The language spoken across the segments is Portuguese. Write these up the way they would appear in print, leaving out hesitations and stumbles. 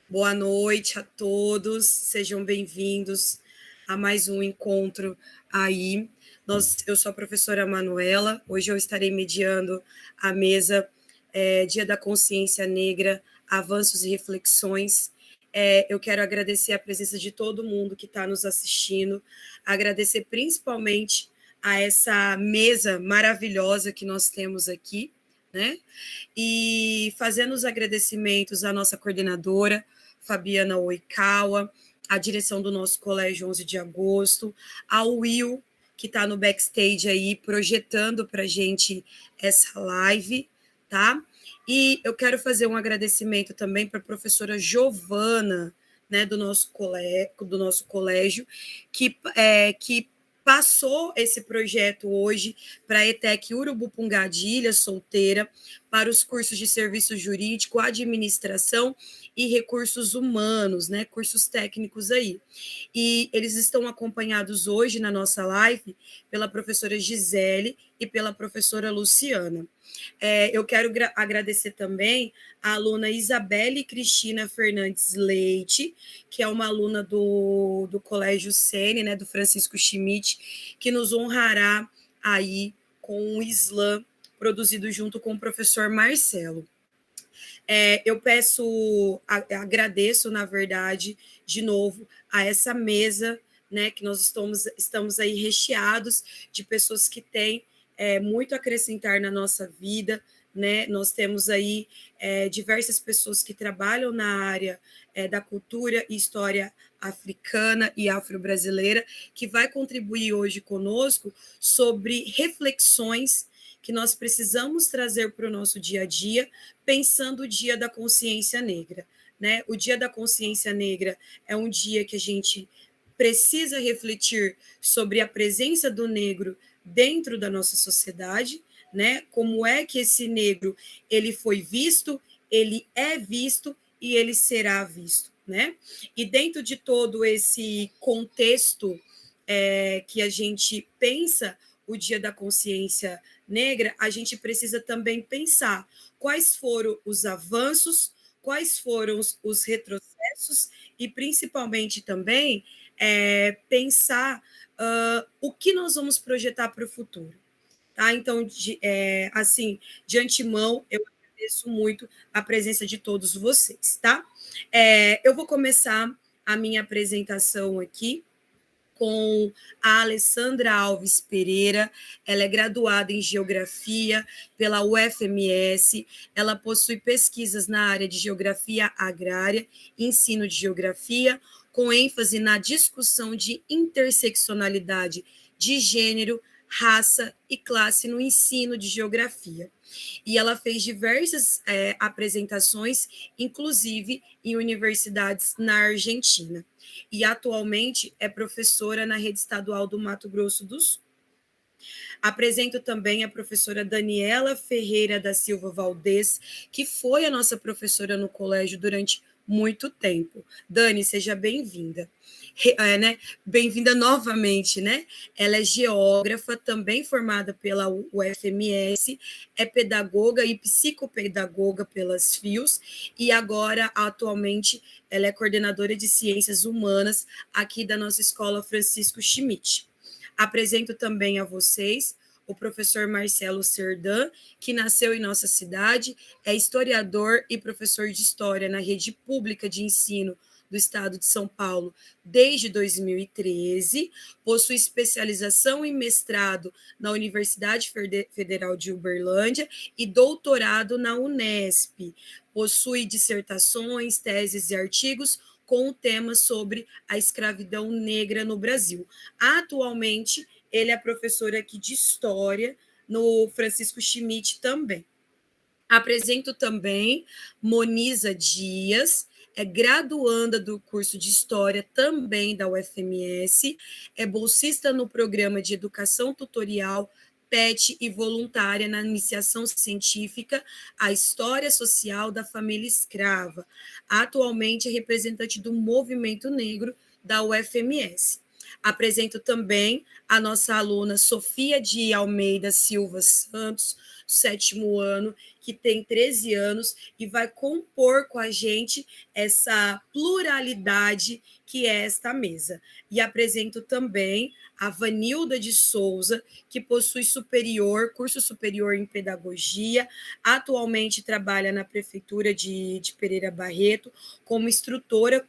Boa noite a todos, sejam bem-vindos a mais um encontro aí. Eu sou a professora Manuela, hoje eu estarei mediando a mesa Dia da Consciência Negra, Avanços e Reflexões. Eu quero agradecer a presença de todo mundo que está nos assistindo, agradecer principalmente a essa mesa maravilhosa que nós temos aqui, né? E fazendo os agradecimentos à nossa coordenadora, Fabiana Oikawa, a direção do nosso colégio 11 de agosto, ao Will, que está no backstage aí, projetando para a gente essa live, tá? E eu quero fazer um agradecimento também para a professora Giovana, né, do nosso colégio, que passou esse projeto hoje para a ETEC Urubupungá de Ilha Solteira, para os cursos de serviço jurídico, administração e recursos humanos, né, cursos técnicos aí. E eles estão acompanhados hoje na nossa live pela professora Gisele e pela professora Luciana. Eu quero agradecer também a aluna Isabelle Cristina Fernandes Leite, que é uma aluna do Colégio Sene, né, do Francisco Schmidt, que nos honrará aí com o slam produzido junto com o professor Marcelo. Eu agradeço, na verdade, de novo, a essa mesa, né, que nós estamos aí recheados de pessoas que têm muito a acrescentar na nossa vida, né? Nós temos aí diversas pessoas que trabalham na área da cultura e história africana e afro-brasileira, que vai contribuir hoje conosco sobre reflexões que nós precisamos trazer para o nosso dia a dia, pensando o Dia da Consciência Negra, né? O Dia da Consciência Negra é um dia que a gente precisa refletir sobre a presença do negro dentro da nossa sociedade, né? Como é que esse negro ele foi visto, ele é visto e ele será visto, né? E dentro de todo esse contexto que a gente pensa o Dia da Consciência Negra, a gente precisa também pensar quais foram os avanços, quais foram os retrocessos e, principalmente, também pensar o que nós vamos projetar para o futuro. Tá? Então, assim, de antemão, eu agradeço muito a presença de todos vocês. Tá? Eu vou começar a minha apresentação aqui com a Alessandra Alves Pereira. Ela é graduada em Geografia pela UFMS. Ela possui pesquisas na área de Geografia Agrária, Ensino de Geografia, com ênfase na discussão de interseccionalidade de gênero, raça e classe no ensino de geografia. E ela fez diversas apresentações, inclusive em universidades na Argentina. E atualmente é professora na Rede Estadual do Mato Grosso do Sul. Apresento também a professora Daniela Ferreira da Silva Valdez, que foi a nossa professora no colégio durante muito tempo. Dani, seja bem-vinda. Né? Bem-vinda novamente, né? Ela é geógrafa, também formada pela UFMS, é pedagoga e psicopedagoga pelas FIOS, e agora, atualmente, ela é coordenadora de ciências humanas aqui da nossa escola Francisco Schmidt. Apresento também a vocês o professor Marcelo Serdan, que nasceu em nossa cidade, é historiador e professor de história na rede pública de ensino do estado de São Paulo desde 2013, possui especialização e mestrado na Universidade Federal de Uberlândia e doutorado na Unesp. Possui dissertações, teses e artigos com o tema sobre a escravidão negra no Brasil. Atualmente, ele é professor aqui de História no Francisco Schmidt também. Apresento também Moniza Dias, é graduanda do curso de História também da UFMS, é bolsista no programa de Educação Tutorial PET e voluntária na iniciação científica A História Social da Família Escrava. Atualmente é representante do Movimento Negro da UFMS. Apresento também a nossa aluna Sofia de Almeida Silva Santos, 7º ano, que tem 13 anos e vai compor com a gente essa pluralidade que é esta mesa. E apresento também a Vanilda de Souza, que possui curso superior em pedagogia, atualmente trabalha na Prefeitura de Pereira Barreto como instrutora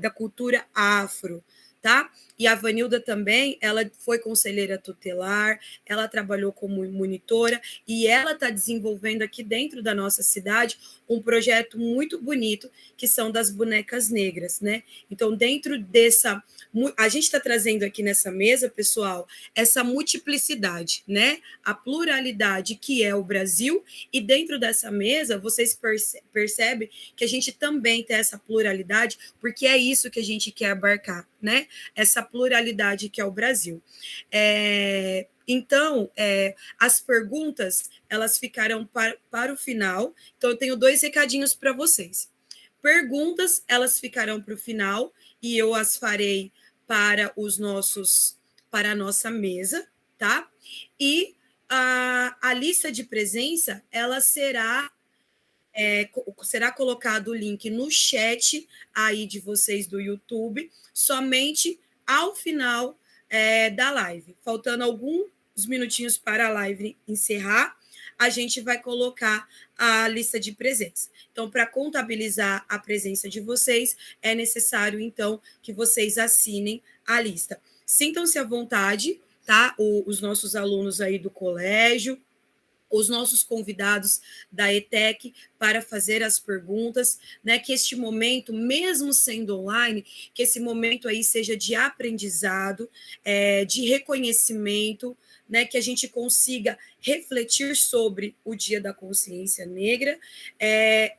da cultura afro, tá? E a Vanilda também, ela foi conselheira tutelar, ela trabalhou como monitora e ela está desenvolvendo aqui dentro da nossa cidade um projeto muito bonito, que são das bonecas negras, né? Então, dentro dessa... A gente está trazendo aqui nessa mesa, pessoal, essa multiplicidade, né? A pluralidade que é o Brasil, e dentro dessa mesa, vocês percebem que a gente também tem essa pluralidade, porque é isso que a gente quer abarcar, né? Essa pluralidade que é o Brasil. Então, as perguntas, elas ficarão para o final. Então, eu tenho 2 recadinhos para vocês. Perguntas, elas ficarão para o final e eu as farei para a nossa mesa, tá? E a lista de presença, ela será colocado o link no chat aí de vocês do YouTube, somente ao final da live. Faltando alguns minutinhos para a live encerrar, a gente vai colocar a lista de presença. Então, para contabilizar a presença de vocês, é necessário, então, que vocês assinem a lista. Sintam-se à vontade, tá? Os nossos alunos aí do colégio, os nossos convidados da ETEC para fazer as perguntas, né? Que este momento, mesmo sendo online, que esse momento aí seja de aprendizado, de reconhecimento, né? Que a gente consiga refletir sobre o Dia da Consciência Negra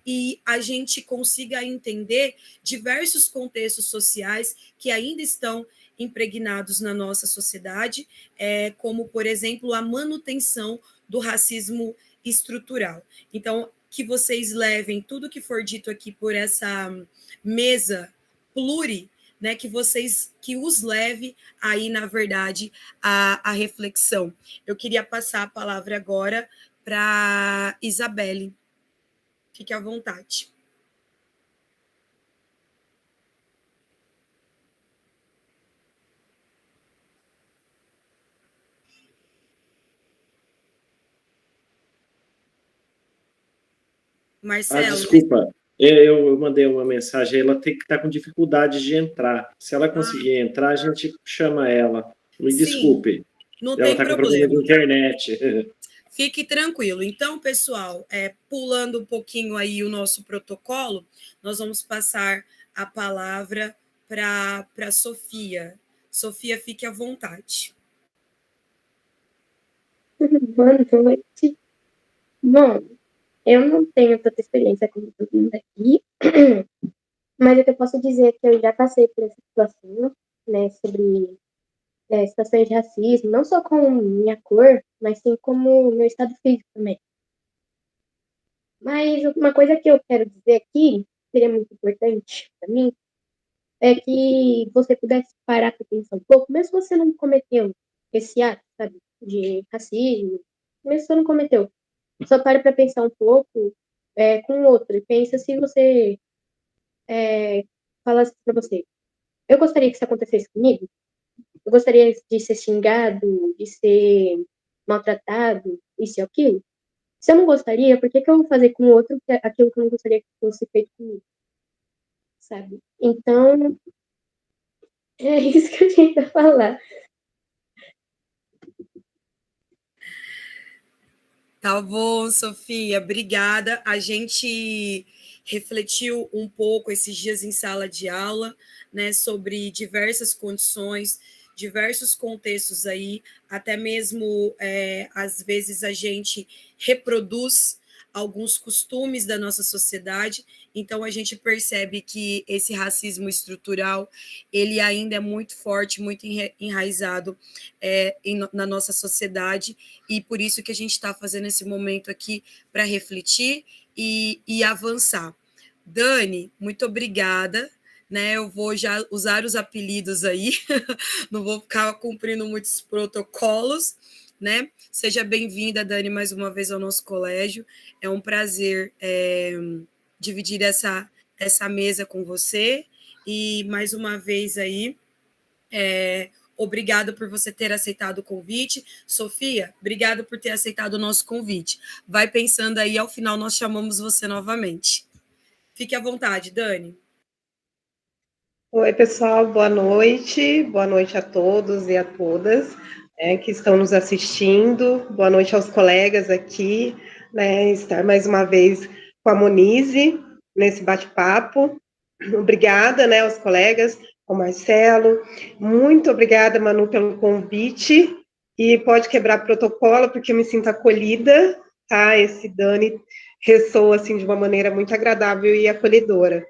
e a gente consiga entender diversos contextos sociais que ainda estão impregnados na nossa sociedade, como, por exemplo, a manutenção do racismo estrutural. Então, que vocês levem tudo que for dito aqui por essa mesa pluri, né, que os leve aí, na verdade, a reflexão. Eu queria passar a palavra agora para Isabelle. Fique à vontade. Marcelo. Desculpa, eu mandei uma mensagem, ela tem que estar com dificuldade de entrar. Se ela conseguir entrar, a gente chama ela. Me desculpe. Não ela está com problema de internet. Fique tranquilo. Então, pessoal, pulando um pouquinho aí o nosso protocolo, nós vamos passar a palavra para a Sofia. Sofia, fique à vontade. Boa noite. Bom, eu não tenho tanta experiência como todo mundo aqui, mas o que eu posso dizer é que eu já passei por essa situação, né, sobre situações de racismo, não só com minha cor, mas sim como meu estado físico também. Mas uma coisa que eu quero dizer aqui, que seria muito importante para mim, é que você pudesse parar para pensar um pouco, mesmo se você não cometeu esse ato, sabe, de racismo, mesmo se você não cometeu, só para pensar um pouco com o outro e pensa se você falasse para você, eu gostaria que isso acontecesse comigo, eu gostaria de ser xingado, de ser maltratado, isso e aquilo. Se eu não gostaria, por que eu vou fazer com o outro aquilo que eu não gostaria que fosse feito comigo? Sabe? Então, é isso que eu tinha para falar. Tá bom, Sofia, obrigada. A gente refletiu um pouco esses dias em sala de aula, né, sobre diversas condições, diversos contextos aí, até mesmo, às vezes, a gente reproduz alguns costumes da nossa sociedade, então a gente percebe que esse racismo estrutural, ele ainda é muito forte, muito enraizado na nossa sociedade, e por isso que a gente está fazendo esse momento aqui para refletir e avançar. Dani, muito obrigada, né? Eu vou já usar os apelidos aí, não vou ficar cumprindo muitos protocolos, né? Seja bem-vinda, Dani, mais uma vez ao nosso colégio. É um prazer dividir essa mesa com você. E mais uma vez aí, obrigada por você ter aceitado o convite. Sofia, obrigada por ter aceitado o nosso convite. Vai pensando aí, ao final nós chamamos você novamente. Fique à vontade, Dani. Oi, pessoal, boa noite a todos e a todas que estão nos assistindo, boa noite aos colegas aqui, né, estar mais uma vez com a Monize nesse bate-papo. Obrigada, né, aos colegas, ao Marcelo, muito obrigada, Manu, pelo convite, e pode quebrar protocolo, porque eu me sinto acolhida, tá, esse Dani ressoa, assim, de uma maneira muito agradável e acolhedora.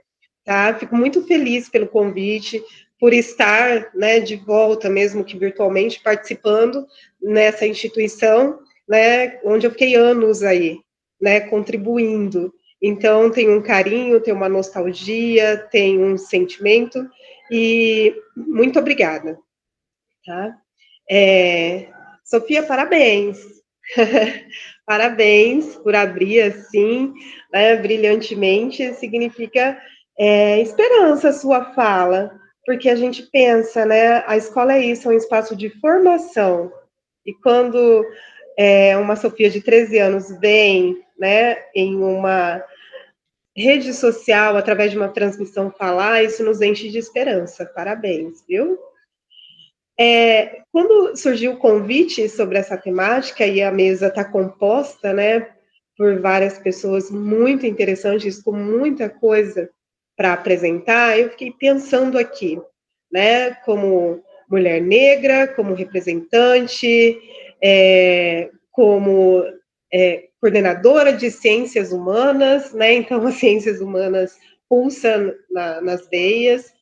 Tá? Fico muito feliz pelo convite, por estar, né, de volta, mesmo que virtualmente, participando nessa instituição, né, onde eu fiquei anos aí, né, contribuindo. Então, tem um carinho, tem uma nostalgia, tem um sentimento, e muito obrigada. Tá? Sofia, parabéns. Parabéns por abrir assim, né, brilhantemente, significa esperança a sua fala, porque a gente pensa, né, a escola é isso, é um espaço de formação, e quando uma Sofia de 13 anos vem, né, em uma rede social, através de uma transmissão falar, isso nos enche de esperança. Parabéns, viu? Quando surgiu o convite sobre essa temática, e a mesa está composta, né, por várias pessoas muito interessantes, com muita coisa para apresentar, eu fiquei pensando aqui, né, como mulher negra, como representante, como coordenadora de ciências humanas, né, então as ciências humanas pulsam nas veias,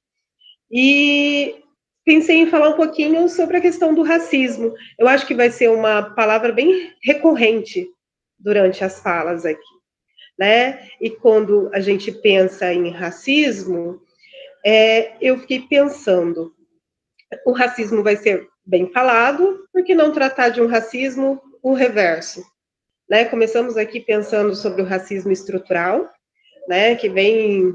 e pensei em falar um pouquinho sobre a questão do racismo. Eu acho que vai ser uma palavra bem recorrente durante as falas aqui, né? E quando a gente pensa em racismo, eu fiquei pensando, o racismo vai ser bem falado, por que não tratar de um racismo o reverso? Né? Começamos aqui pensando sobre o racismo estrutural, né? Que vem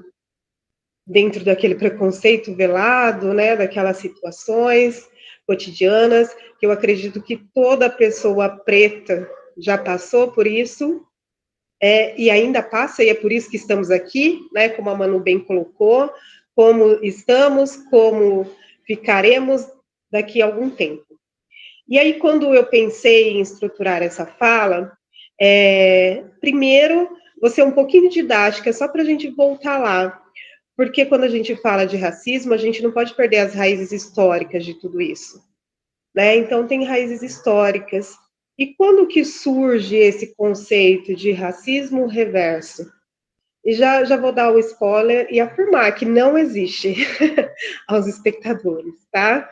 dentro daquele preconceito velado, né, daquelas situações cotidianas, que eu acredito que toda pessoa preta já passou por isso, e ainda passa, e é por isso que estamos aqui, né, como a Manu bem colocou, como estamos, como ficaremos daqui a algum tempo. E aí, quando eu pensei em estruturar essa fala, primeiro, vou ser um pouquinho didática, só para a gente voltar lá, porque quando a gente fala de racismo, a gente não pode perder as raízes históricas de tudo isso, né? Então, tem raízes históricas. E quando que surge esse conceito de racismo reverso? E já vou dar o spoiler e afirmar que não existe aos espectadores, tá?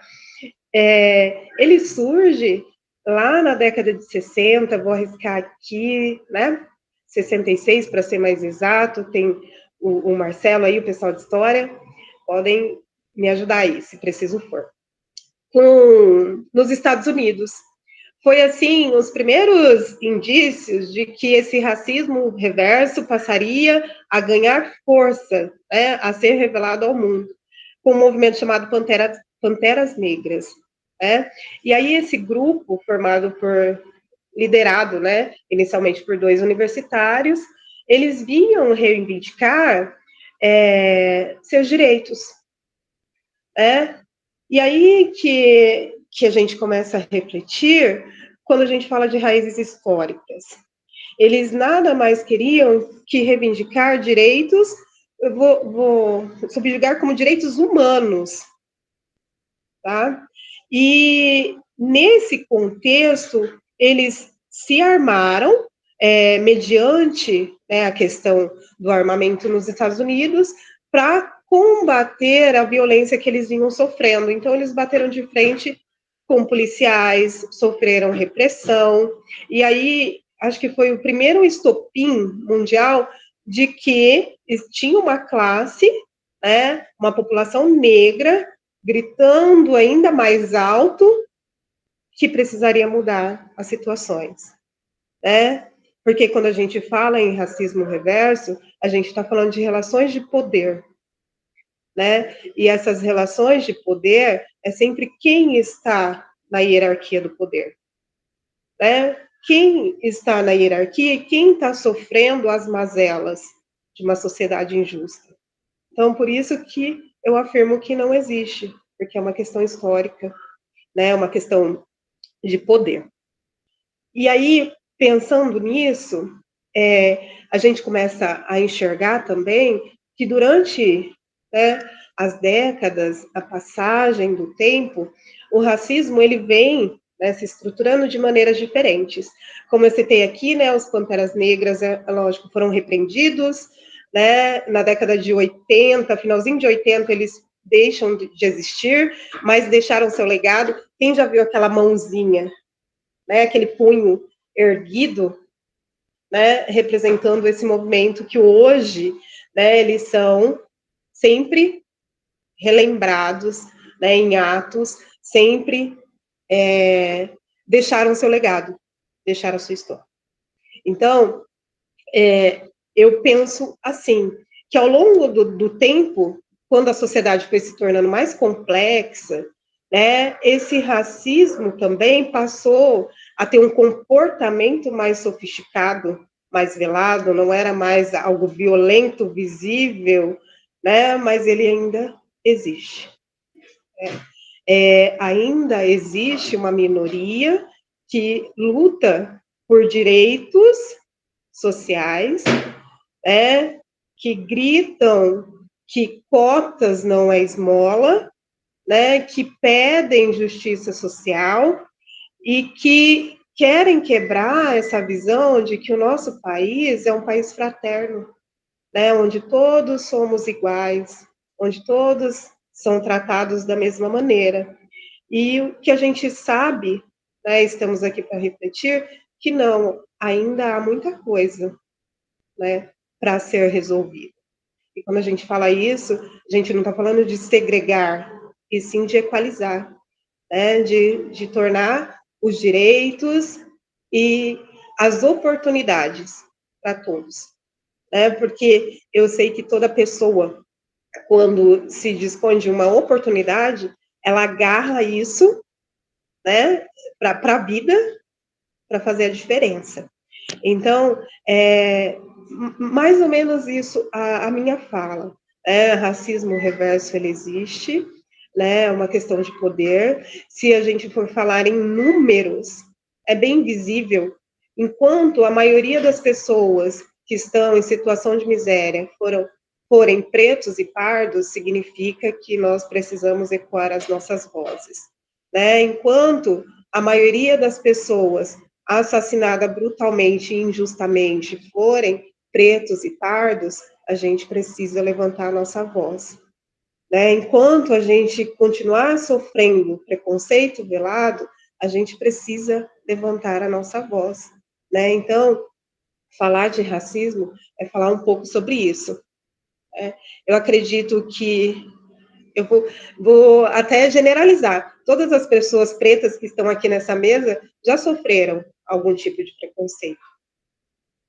Ele surge lá na década de 60, vou arriscar aqui, né? 66, para ser mais exato, tem o Marcelo aí, o pessoal de história, podem me ajudar aí, se preciso for. Nos Estados Unidos. Foi, assim, os primeiros indícios de que esse racismo reverso passaria a ganhar força, né, a ser revelado ao mundo, com um movimento chamado Panteras Negras. Né? E aí esse grupo, liderado, né, inicialmente por 2 universitários, eles vinham reivindicar seus direitos. E aí que a gente começa a refletir quando a gente fala de raízes históricas. Eles nada mais queriam que reivindicar direitos, eu vou subjugar como direitos humanos, tá? E nesse contexto, eles se armaram, mediante, né, a questão do armamento nos Estados Unidos, para combater a violência que eles vinham sofrendo. Então, eles bateram de frente com policiais, sofreram repressão, e aí, acho que foi o primeiro estopim mundial de que tinha uma classe, né? Uma população negra gritando ainda mais alto que precisaria mudar as situações, né? Porque quando a gente fala em racismo reverso, a gente está falando de relações de poder, né? E essas relações de poder é sempre quem está na hierarquia do poder, né? Quem está na hierarquia e quem está sofrendo as mazelas de uma sociedade injusta. Então, por isso que eu afirmo que não existe, porque é uma questão histórica, né? Uma questão de poder. E aí, pensando nisso, a gente começa a enxergar também que durante, né, as décadas, a passagem do tempo, o racismo ele vem, né, se estruturando de maneiras diferentes. Como eu citei aqui, né, os Panteras Negras, lógico, foram repreendidos, né, na década de 80, finalzinho de 80, eles deixam de existir, mas deixaram seu legado. Quem já viu aquela mãozinha, né, aquele punho erguido, né, representando esse movimento que hoje, né, eles são sempre relembrados, né, em atos, sempre deixaram seu legado, deixaram sua história. Então, eu penso assim, que ao longo do tempo, quando a sociedade foi se tornando mais complexa, né, esse racismo também passou a ter um comportamento mais sofisticado, mais velado, não era mais algo violento, visível, né, mas ele ainda existe. Ainda existe uma minoria que luta por direitos sociais, que gritam que cotas não é esmola, né, que pedem justiça social e que querem quebrar essa visão de que o nosso país é um país fraterno, né, onde todos somos iguais, onde todos são tratados da mesma maneira. E o que a gente sabe, né, estamos aqui para refletir, que não, ainda há muita coisa, né, para ser resolvida. E quando a gente fala isso, a gente não está falando de segregar, e sim de equalizar, né, de tornar os direitos e as oportunidades para todos, né, porque eu sei que toda pessoa, quando se dispõe de uma oportunidade, ela agarra isso, né, para a vida, para fazer a diferença. Então, mais ou menos isso a minha fala. Racismo reverso, ele existe, né, é uma questão de poder. Se a gente for falar em números, é bem visível, enquanto a maioria das pessoas que estão em situação de miséria forem pretos e pardos, significa que nós precisamos ecoar as nossas vozes, né? Enquanto a maioria das pessoas assassinada brutalmente e injustamente forem pretos e pardos, a gente precisa levantar a nossa voz, né? Enquanto a gente continuar sofrendo preconceito velado, a gente precisa levantar a nossa voz, né? Então, falar de racismo é falar um pouco sobre isso. Eu acredito que eu vou até generalizar. Todas as pessoas pretas que estão aqui nessa mesa já sofreram algum tipo de preconceito,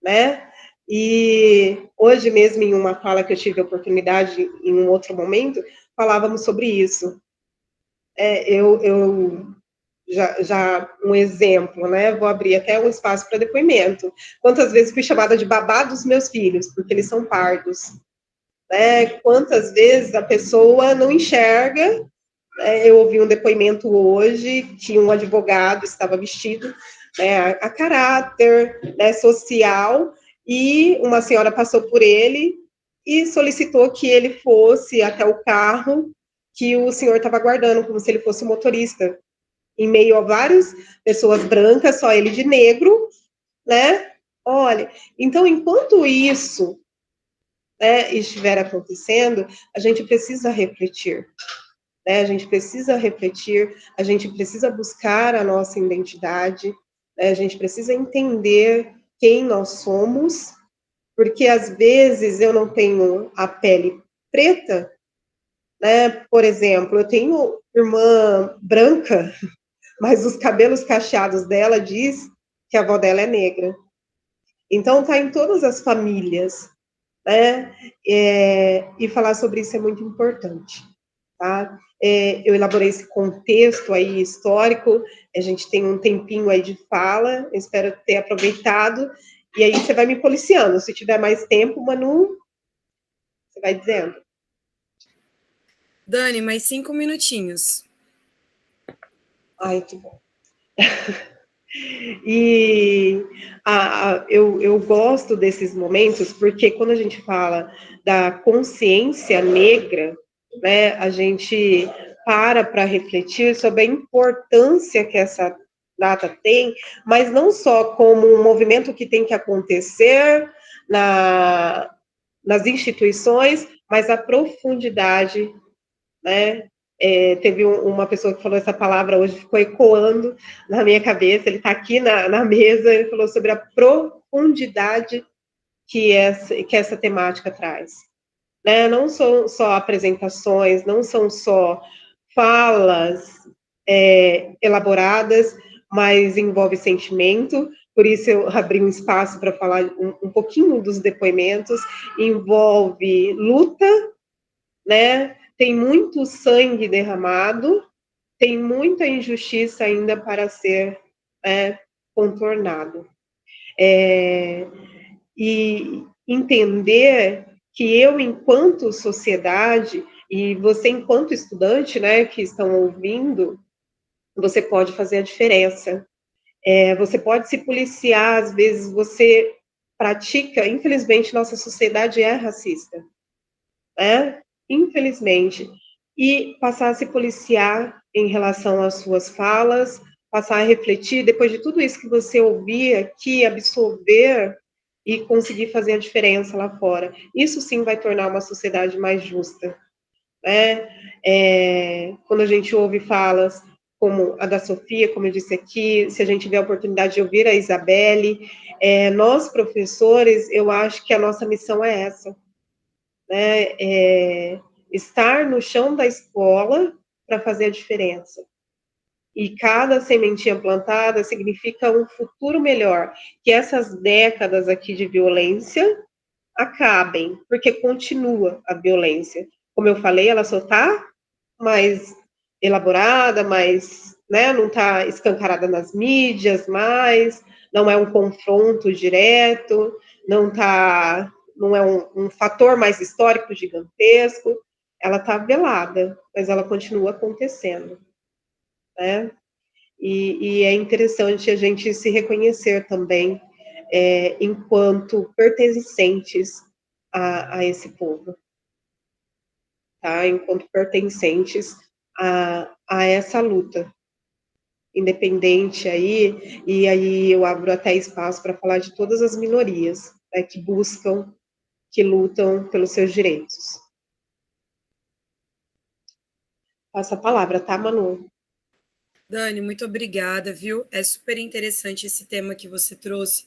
né? E hoje mesmo, em uma fala que eu tive a oportunidade, em um outro momento, falávamos sobre isso. Eu já um exemplo, né? Vou abrir até um espaço para depoimento. Quantas vezes fui chamada de babá dos meus filhos, porque eles são pardos, né? Quantas vezes a pessoa não enxerga. Eu ouvi um depoimento hoje que um advogado estava vestido, né, a caráter, né, social, e uma senhora passou por ele e solicitou que ele fosse até o carro que o senhor estava aguardando, como se ele fosse o motorista, em meio a várias pessoas brancas, só ele de negro, né? Olha, então, enquanto isso, né, estiver acontecendo, a gente precisa refletir. A gente precisa refletir, a gente precisa buscar a nossa identidade, né? A gente precisa entender quem nós somos, porque às vezes eu não tenho a pele preta, né? Por exemplo, eu tenho irmã branca, mas os cabelos cacheados dela diz que a avó dela é negra. Então, está em todas as famílias, né? E falar sobre isso é muito importante, tá? Eu elaborei esse contexto aí histórico, a gente tem um tempinho aí de fala, espero ter aproveitado, e aí você vai me policiando, se tiver mais tempo, Manu, você vai dizendo. Dani, mais 5 minutinhos. Ai, que bom. E eu gosto desses momentos porque quando a gente fala da consciência negra, né, a gente para refletir sobre a importância que essa data tem, mas não só como um movimento que tem que acontecer nas instituições, mas a profundidade, né? Teve uma pessoa que falou essa palavra hoje, ficou ecoando na minha cabeça, ele está aqui na mesa, ele falou sobre a profundidade que essa temática traz. Né? Não são só apresentações, não são só falas elaboradas, mas envolve sentimento, por isso eu abri um espaço para falar um pouquinho dos depoimentos, envolve luta, né? Tem muito sangue derramado, tem muita injustiça ainda para ser contornado. E entender que eu, enquanto sociedade, e você, enquanto estudante, né, que estão ouvindo, você pode fazer a diferença. Você pode se policiar, às vezes você pratica, infelizmente, nossa sociedade é racista, né? Infelizmente, e passar a se policiar em relação às suas falas, passar a refletir, depois de tudo isso que você ouvir aqui, absorver e conseguir fazer a diferença lá fora. Isso sim vai tornar uma sociedade mais justa, né? Quando a gente ouve falas como a da Sofia, como eu disse aqui, se a gente tiver a oportunidade de ouvir a Isabelle, nós, professores, eu acho que a nossa missão é essa, né? Estar no chão da escola para fazer a diferença. E cada sementinha plantada significa um futuro melhor, que essas décadas aqui de violência acabem, porque continua a violência. Como eu falei, ela só está mais elaborada, mais, né, não está escancarada nas mídias mais, não é um confronto direto, não é um fator mais histórico gigantesco, ela está velada, mas ela continua acontecendo, né? E é interessante a gente se reconhecer também enquanto pertencentes a esse povo, tá? Enquanto pertencentes a essa luta, independente aí, e aí eu abro até espaço para falar de todas as minorias, né, que buscam, que lutam pelos seus direitos. Passo a palavra, tá, Manu? Dani, muito obrigada, viu? É super interessante esse tema que você trouxe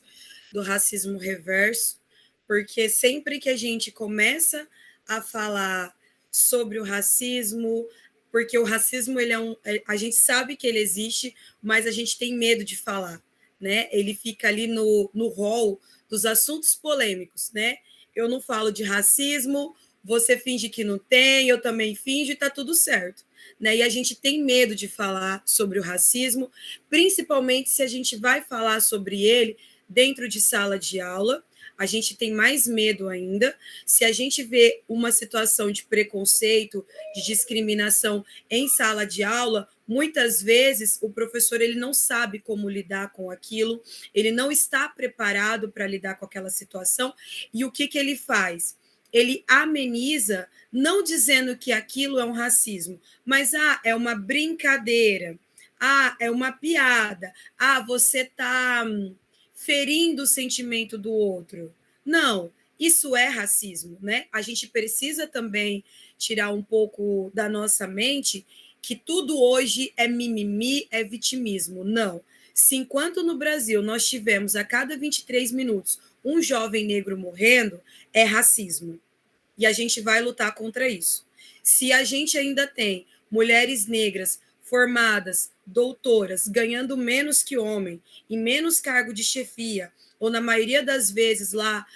do racismo reverso, porque sempre que a gente começa a falar sobre o racismo, porque o racismo ele a gente sabe que ele existe, mas a gente tem medo de falar, né? Ele fica ali no rol dos assuntos polêmicos, né? Eu não falo de racismo, você finge que não tem, eu também finjo e tá tudo certo. Né? E a gente tem medo de falar sobre o racismo, principalmente se a gente vai falar sobre ele dentro de sala de aula. A gente tem mais medo ainda. Se a gente vê uma situação de preconceito, de discriminação em sala de aula, muitas vezes o professor ele não sabe como lidar com aquilo, ele não está preparado para lidar com aquela situação. E o que ele faz? Ele ameniza, não dizendo que aquilo é um racismo, mas é uma brincadeira, é uma piada, você está ferindo o sentimento do outro. Não, isso é racismo, né? A gente precisa também tirar um pouco da nossa mente que tudo hoje é mimimi, é vitimismo. Não. Se enquanto no Brasil nós tivemos a cada 23 minutos um jovem negro morrendo, é racismo. E a gente vai lutar contra isso. Se a gente ainda tem mulheres negras formadas, doutoras, ganhando menos que homem, em menos cargo de chefia, ou na maioria das vezes lá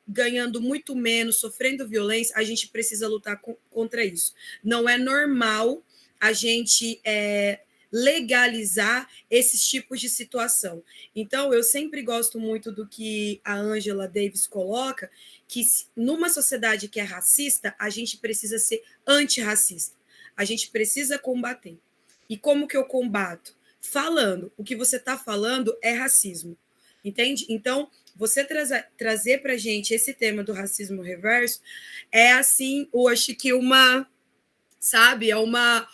ganhando muito menos, sofrendo violência, a gente precisa lutar contra isso. Não é normal a gente legalizar esses tipos de situação. Então, eu sempre gosto muito do que a Angela Davis coloca, que numa sociedade que é racista, a gente precisa ser antirracista. A gente precisa combater. E como que eu combato? Falando. O que você está falando é racismo. Entende? Então, você trazer para a gente esse tema do racismo reverso é assim, eu acho que sabe, é uma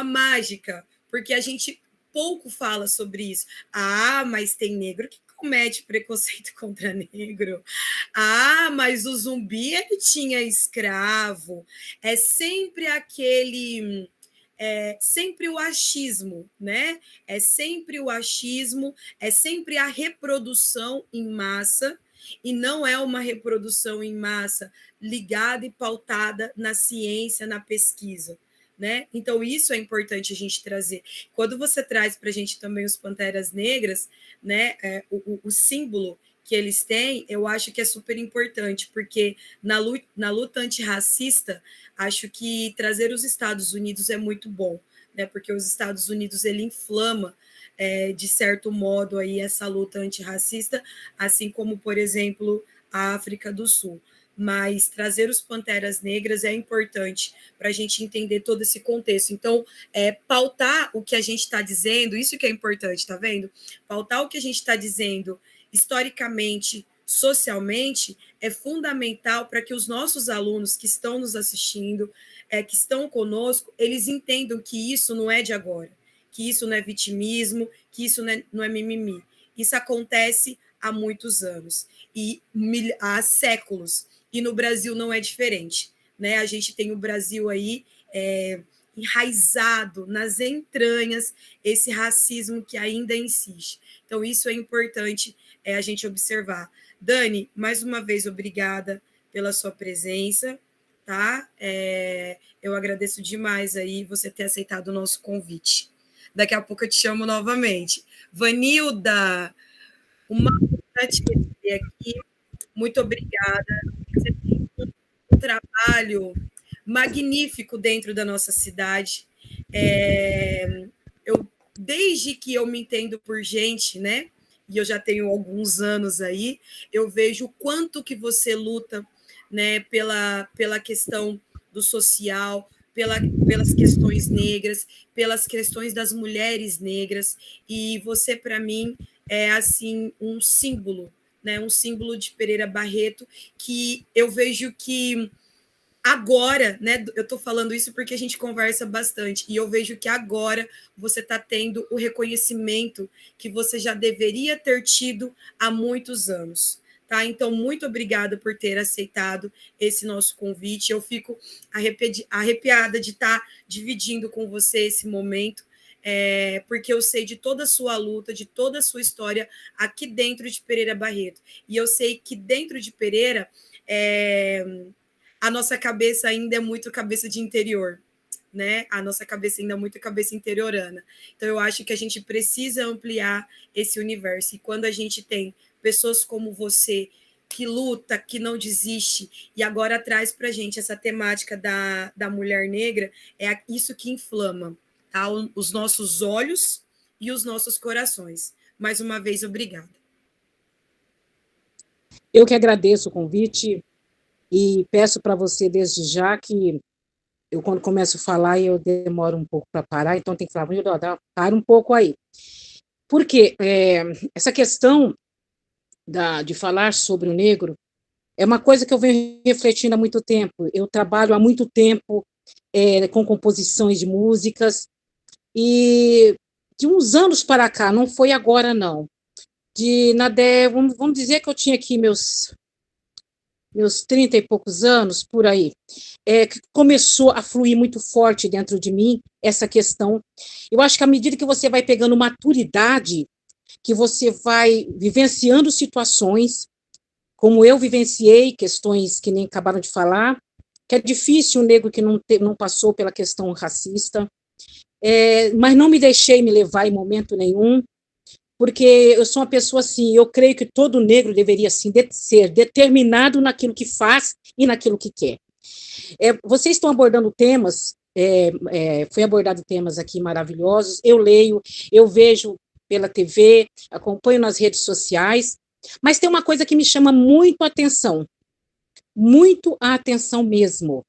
mágica, porque a gente pouco fala sobre isso. Ah, mas tem negro que comete preconceito contra negro. Ah, mas o zumbi ele tinha escravo. É sempre aquele... sempre o achismo, né? É sempre o achismo, é sempre a reprodução em massa, e não é uma reprodução em massa ligada e pautada na ciência, na pesquisa, né? Então, isso é importante a gente trazer. Quando você traz para a gente também os Panteras Negras, né? O símbolo que eles têm, eu acho que é super importante, porque na luta antirracista, acho que trazer os Estados Unidos é muito bom, né? Porque os Estados Unidos ele inflama, de certo modo, aí, essa luta antirracista, assim como, por exemplo, a África do Sul. Mas trazer os Panteras Negras é importante para a gente entender todo esse contexto. Então, pautar o que a gente está dizendo, isso que é importante, tá vendo? Pautar o que a gente está dizendo historicamente, socialmente, é fundamental para que os nossos alunos que estão nos assistindo, que estão conosco, eles entendam que isso não é de agora, que isso não é vitimismo, que isso não é mimimi. Isso acontece há muitos anos, e há séculos, e no Brasil não é diferente, né? A gente tem o Brasil aí enraizado nas entranhas, esse racismo que ainda insiste. Então, isso é importante a gente observar. Dani, mais uma vez, obrigada pela sua presença, tá? Eu agradeço demais aí você ter aceitado o nosso convite. Daqui a pouco eu te chamo novamente. Vanilda, uma honra te receber aqui. Muito obrigada. Você tem um trabalho magnífico dentro da nossa cidade. Desde que eu me entendo por gente, né? E eu já tenho alguns anos aí, eu vejo o quanto que você luta, né, pela questão do social, pelas questões negras, pelas questões das mulheres negras, e você, para mim, é assim um símbolo, né, um símbolo de Pereira Barreto, que eu vejo que agora, né, eu estou falando isso porque a gente conversa bastante, e eu vejo que agora você está tendo o reconhecimento que você já deveria ter tido há muitos anos. Tá? Então, muito obrigada por ter aceitado esse nosso convite. Eu fico arrepiada de estar dividindo com você esse momento, porque eu sei de toda a sua luta, de toda a sua história aqui dentro de Pereira Barreto. E eu sei que dentro de Pereira, a nossa cabeça ainda é muito cabeça de interior, né? A nossa cabeça ainda é muito cabeça interiorana. Então, eu acho que a gente precisa ampliar esse universo. E quando a gente tem pessoas como você, que luta, que não desiste, e agora traz para a gente essa temática da mulher negra, é isso que inflama, tá? Os nossos olhos e os nossos corações. Mais uma vez, obrigada. Eu que agradeço o convite e peço para você desde já que eu, quando começo a falar, eu demoro um pouco para parar, então tem que falar, para um pouco aí. Porque essa questão de falar sobre o negro é uma coisa que eu venho refletindo há muito tempo. Eu trabalho há muito tempo com composições de músicas, e de uns anos para cá, não foi agora não, vamos dizer que eu tinha aqui meus 30 e poucos anos, por aí, que começou a fluir muito forte dentro de mim essa questão. Eu acho que à medida que você vai pegando maturidade, que você vai vivenciando situações, como eu vivenciei, questões que nem acabaram de falar, que é difícil um negro que não passou pela questão racista, mas não me deixei me levar em momento nenhum, porque eu sou uma pessoa assim, eu creio que todo negro deveria assim, ser determinado naquilo que faz e naquilo que quer. Vocês estão abordando temas, foi abordado temas aqui maravilhosos, eu leio, eu vejo pela TV, acompanho nas redes sociais, mas tem uma coisa que me chama muito a atenção mesmo.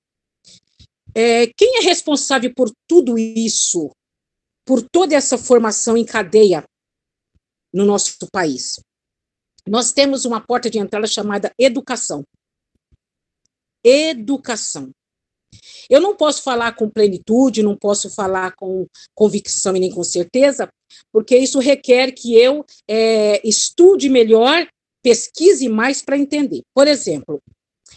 Quem é responsável por tudo isso, por toda essa formação em cadeia no nosso país? Nós temos uma porta de entrada chamada educação. Educação. Eu não posso falar com plenitude, não posso falar com convicção e nem com certeza, porque isso requer que eu estude melhor, pesquise mais para entender. Por exemplo,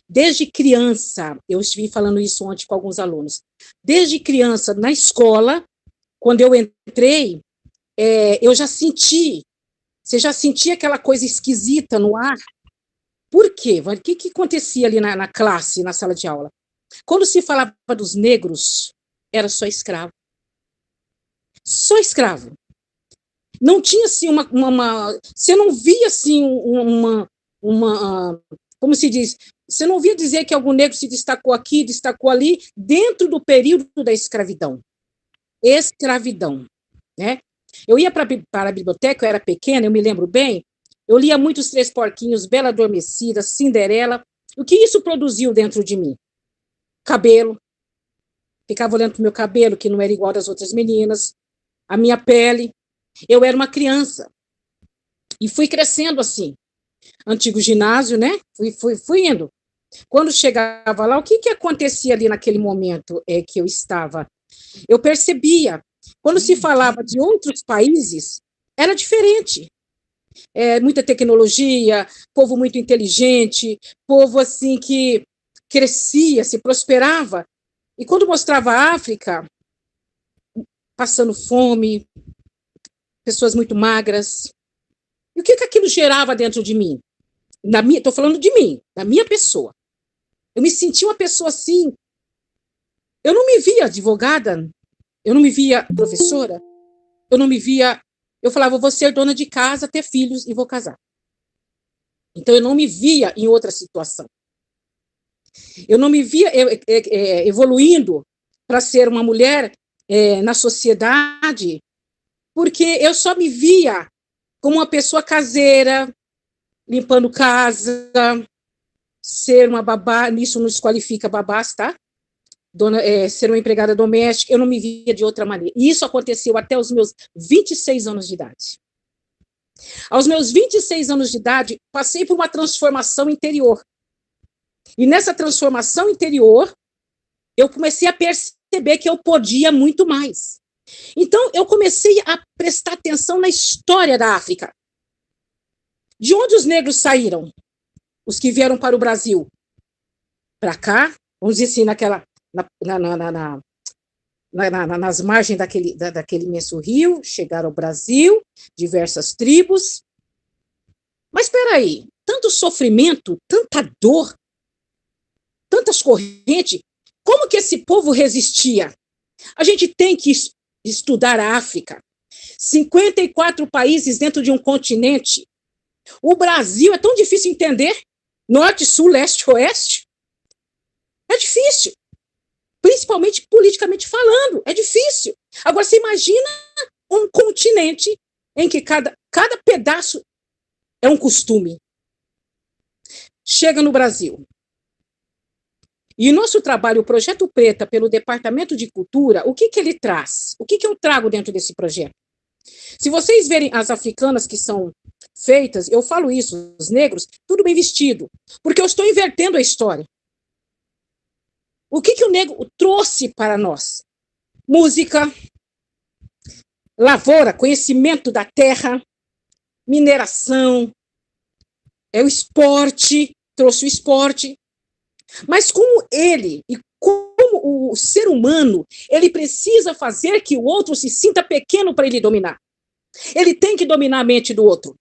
desde criança, eu estive falando isso ontem com alguns alunos, desde criança, na escola, quando eu entrei, eu já senti, você já sentia aquela coisa esquisita no ar? Por quê? O que acontecia ali na classe, na sala de aula? Quando se falava dos negros, era só escravo. Só escravo. Não tinha, assim, você não via, assim, como se diz, você não via dizer que algum negro se destacou aqui, destacou ali, dentro do período da escravidão. Escravidão, né? Eu ia para a biblioteca, eu era pequena, eu me lembro bem, eu lia muito Os Três Porquinhos, Bela Adormecida, Cinderela. O que isso produziu dentro de mim? Cabelo. Ficava olhando para o meu cabelo, que não era igual das outras meninas. A minha pele. Eu era uma criança. E fui crescendo assim. Antigo ginásio, né? Fui indo. Quando chegava lá, o que acontecia ali naquele momento que eu estava? Eu percebia. Quando se falava de outros países, era diferente. Muita tecnologia, povo muito inteligente, povo assim que crescia, se prosperava. E quando mostrava a África, passando fome, pessoas muito magras. E o que aquilo gerava dentro de mim? Estou falando de mim, da minha pessoa. Eu me sentia uma pessoa assim. Eu não me via advogada, eu não me via professora, eu não me via. Eu falava, vou ser dona de casa, ter filhos e vou casar. Então, eu não me via em outra situação. Eu não me via evoluindo para ser uma mulher na sociedade, porque eu só me via como uma pessoa caseira, limpando casa, ser uma babá, isso não desqualifica babás, tá? Ser uma empregada doméstica, eu não me via de outra maneira. E isso aconteceu até os meus 26 anos de idade. Aos meus 26 anos de idade, passei por uma transformação interior. E nessa transformação interior, eu comecei a perceber que eu podia muito mais. Então, eu comecei a prestar atenção na história da África. De onde os negros saíram? Os que vieram para o Brasil? Para cá, vamos dizer assim, nas margens daquele imenso rio, chegaram ao Brasil, diversas tribos. Mas espera aí, tanto sofrimento, tanta dor, tantas correntes, como que esse povo resistia? A gente tem que estudar a África. 54 países dentro de um continente. O Brasil é tão difícil entender. Norte, sul, leste, oeste. É difícil. Principalmente politicamente falando. É difícil. Agora, você imagina um continente em que cada pedaço é um costume. Chega no Brasil. E o nosso trabalho, o Projeto Preta, pelo Departamento de Cultura, o que ele traz? O que eu trago dentro desse projeto? Se vocês verem as africanas que são feitas, eu falo isso, os negros, tudo bem vestido, porque eu estou invertendo a história. O que o negro trouxe para nós? Música, lavoura, conhecimento da terra, mineração, o esporte, trouxe o esporte. Mas como ele, e como o ser humano, ele precisa fazer que o outro se sinta pequeno para ele dominar. Ele tem que dominar a mente do outro.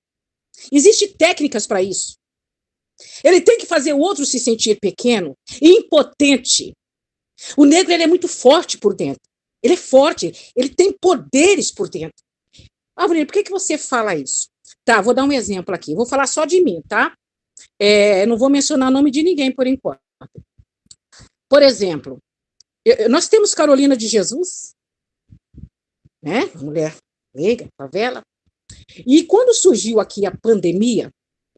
Existem técnicas para isso. Ele tem que fazer o outro se sentir pequeno e impotente. O negro, ele é muito forte por dentro. Ele é forte, ele tem poderes por dentro. Avril, por que você fala isso? Tá, vou dar um exemplo aqui. Vou falar só de mim, tá? Não vou mencionar o nome de ninguém por enquanto. Por exemplo, nós temos Carolina de Jesus, né? Mulher leiga, favela. E quando surgiu aqui a pandemia,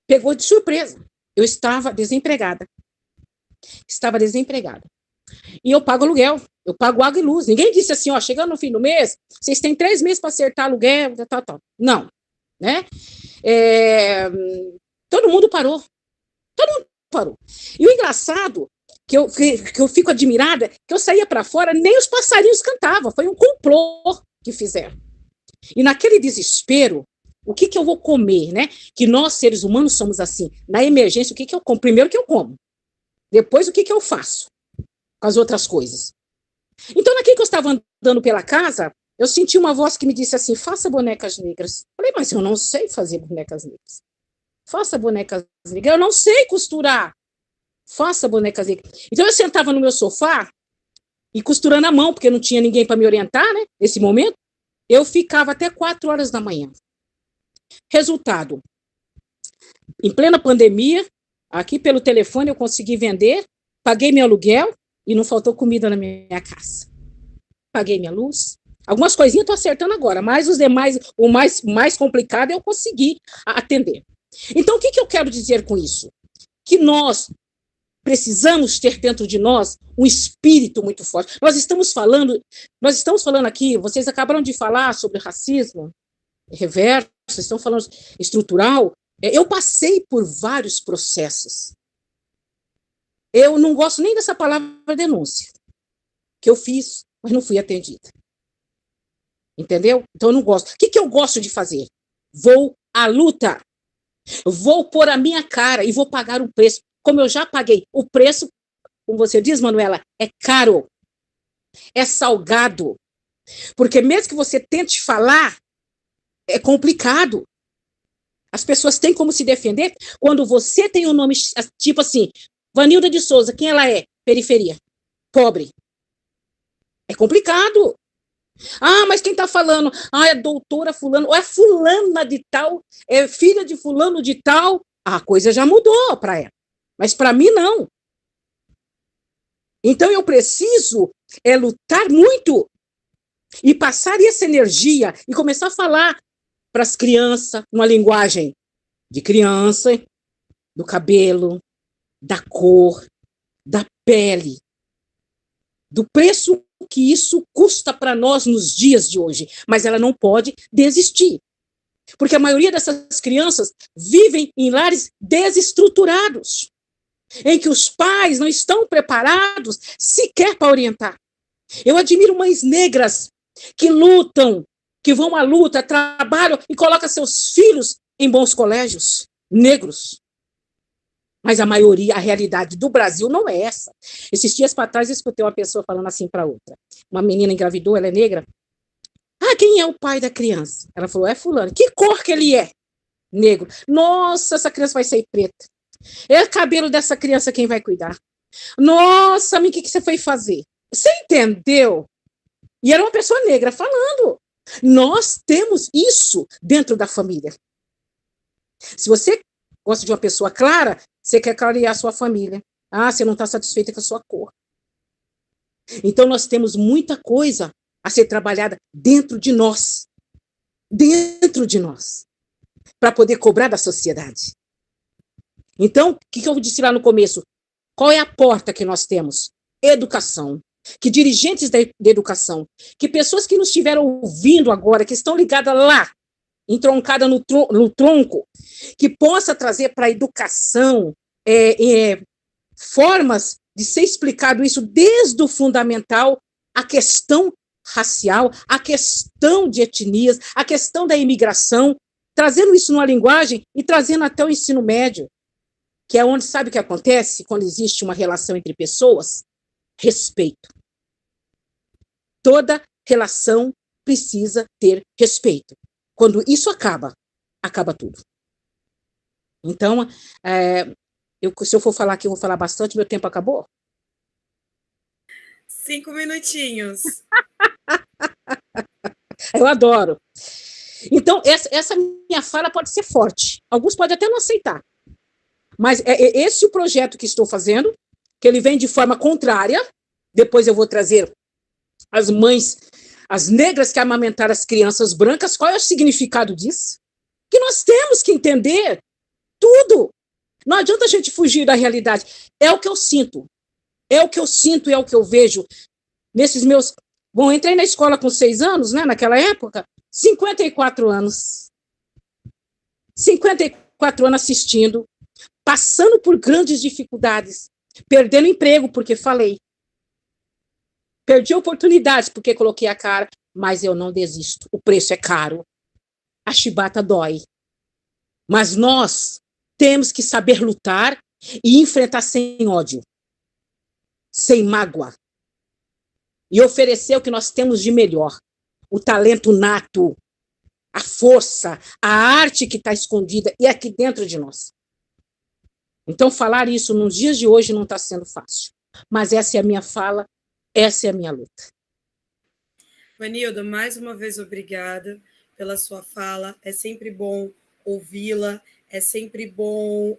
pegou de surpresa. Eu estava desempregada. E eu pago aluguel, eu pago água e luz. Ninguém disse assim, ó, chegando no fim do mês, vocês têm 3 meses para acertar aluguel, tal. Não, né? Todo mundo parou. E o engraçado, que eu fico admirada, que eu saía para fora, nem os passarinhos cantavam. Foi um complô que fizeram. E naquele desespero, o que eu vou comer, né? Que nós, seres humanos, somos assim. Na emergência, o que eu como? Primeiro que eu como. Depois, o que eu faço com as outras coisas? Então, naquilo que eu estava andando pela casa, eu senti uma voz que me disse assim, faça bonecas negras. Eu falei, mas eu não sei fazer bonecas negras. Faça bonecas negras. Eu não sei costurar. Faça bonecas negras. Então, eu sentava no meu sofá e costurando a mão, porque não tinha ninguém para me orientar, né? Nesse momento, eu ficava até 4 horas da manhã. Resultado, em plena pandemia, aqui pelo telefone eu consegui vender, paguei meu aluguel e não faltou comida na minha casa. Paguei minha luz. Algumas coisinhas estou acertando agora, mas os demais, o mais complicado eu consegui atender. Então, o que eu quero dizer com isso? Que nós precisamos ter dentro de nós um espírito muito forte. Nós estamos falando aqui, vocês acabaram de falar sobre racismo reverso, vocês estão falando estrutural. Eu passei por vários processos. Eu não gosto nem dessa palavra denúncia, que eu fiz, mas não fui atendida. Entendeu? Então eu não gosto. O que eu gosto de fazer? Vou à luta. Vou pôr a minha cara e vou pagar o preço. Como eu já paguei. O preço, como você diz, Manuela, é caro. É salgado. Porque mesmo que você tente falar, é complicado. As pessoas têm como se defender quando você tem um nome, tipo assim, Vanilda de Souza, quem ela é? Periferia. Pobre. É complicado. Ah, mas quem está falando? Ah, é doutora fulano, ou é fulana de tal, é filha de fulano de tal. A coisa já mudou para ela. Mas para mim, não. Então, eu preciso lutar muito e passar essa energia e começar a falar para as crianças uma linguagem de criança, do cabelo, da cor, da pele, do preço que isso custa para nós nos dias de hoje. Mas ela não pode desistir. Porque a maioria dessas crianças vivem em lares desestruturados, em que os pais não estão preparados sequer para orientar. Eu admiro mães negras que lutam, que vão à luta, trabalham e colocam seus filhos em bons colégios negros. Mas a maioria, a realidade do Brasil não é essa. Esses dias para trás eu escutei uma pessoa falando assim para outra. Uma menina engravidou, ela é negra. Ah, quem é o pai da criança? Ela falou, é fulano. Que cor que ele é? Negro. Nossa, essa criança vai sair preta. É o cabelo dessa criança quem vai cuidar. Nossa, o que você foi fazer? Você entendeu? E era uma pessoa negra falando. Nós temos isso dentro da família. Se você gosta de uma pessoa clara, você quer clarear a sua família. Ah, você não está satisfeita com a sua cor. Então, nós temos muita coisa a ser trabalhada dentro de nós. Dentro de nós. Para poder cobrar da sociedade. Então, o que eu disse lá no começo? Qual é a porta que nós temos? Educação. Que dirigentes da educação, que pessoas que nos estiveram ouvindo agora, que estão ligadas lá, entroncada no tronco, que possa trazer para a educação formas de ser explicado isso desde o fundamental, a questão racial, a questão de etnias, a questão da imigração, trazendo isso numa linguagem e trazendo até o ensino médio, que é onde, sabe o que acontece quando existe uma relação entre pessoas? Respeito. Toda relação precisa ter respeito. Quando isso acaba, acaba tudo. Então, Se eu for falar aqui, eu vou falar bastante, meu tempo acabou? 5 minutinhos. Eu adoro. Então, essa minha fala pode ser forte. Alguns podem até não aceitar. Mas é esse o projeto que estou fazendo, que ele vem de forma contrária. Depois eu vou trazer as mães, as negras que amamentaram as crianças brancas. Qual é o significado disso? Que nós temos que entender tudo. Não adianta a gente fugir da realidade. É o que eu sinto. É o que eu sinto, é o que eu vejo nesses meus... Bom, entrei na escola com 6 anos, né, naquela época, 54 anos. 54 anos assistindo, passando por grandes dificuldades, perdendo emprego porque falei. Perdi oportunidades porque coloquei a cara, mas eu não desisto. O preço é caro. A chibata dói. Mas nós temos que saber lutar e enfrentar sem ódio, sem mágoa. E oferecer o que nós temos de melhor. O talento nato, a força, a arte que está escondida e aqui dentro de nós. Então, falar isso nos dias de hoje não está sendo fácil. Mas essa é a minha fala, essa é a minha luta. Vanilda, mais uma vez, obrigada pela sua fala. É sempre bom ouvi-la, é sempre bom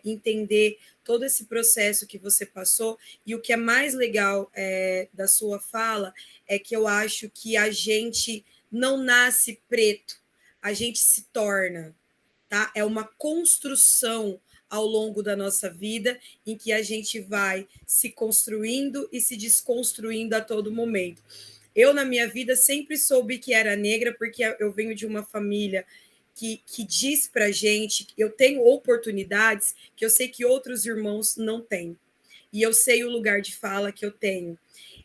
entender todo esse processo que você passou. E o que é mais legal da sua fala é que eu acho que a gente não nasce preto, a gente se torna, tá? É uma construção ao longo da nossa vida, em que a gente vai se construindo e se desconstruindo a todo momento. Eu, na minha vida, sempre soube que era negra, porque eu venho de uma família que diz pra gente que eu tenho oportunidades que eu sei que outros irmãos não têm. E eu sei o lugar de fala que eu tenho.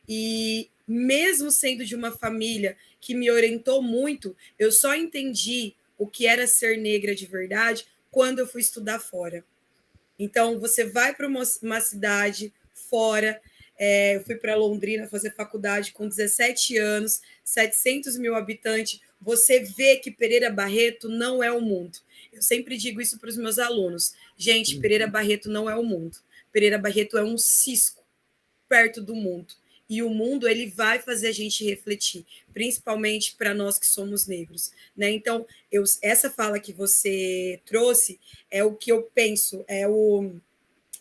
E mesmo sendo de uma família que me orientou muito, eu só entendi o que era ser negra de verdade quando eu fui estudar fora. Então, você vai para uma cidade fora. Eu fui para Londrina fazer faculdade com 17 anos, 700 mil habitantes. Você vê que Pereira Barreto não é o mundo. Eu sempre digo isso para os meus alunos. Gente, Pereira Barreto não é o mundo. Pereira Barreto é um cisco perto do mundo. E o mundo, ele vai fazer a gente refletir, principalmente para nós que somos negros, né? Então, essa fala que você trouxe é o que eu penso,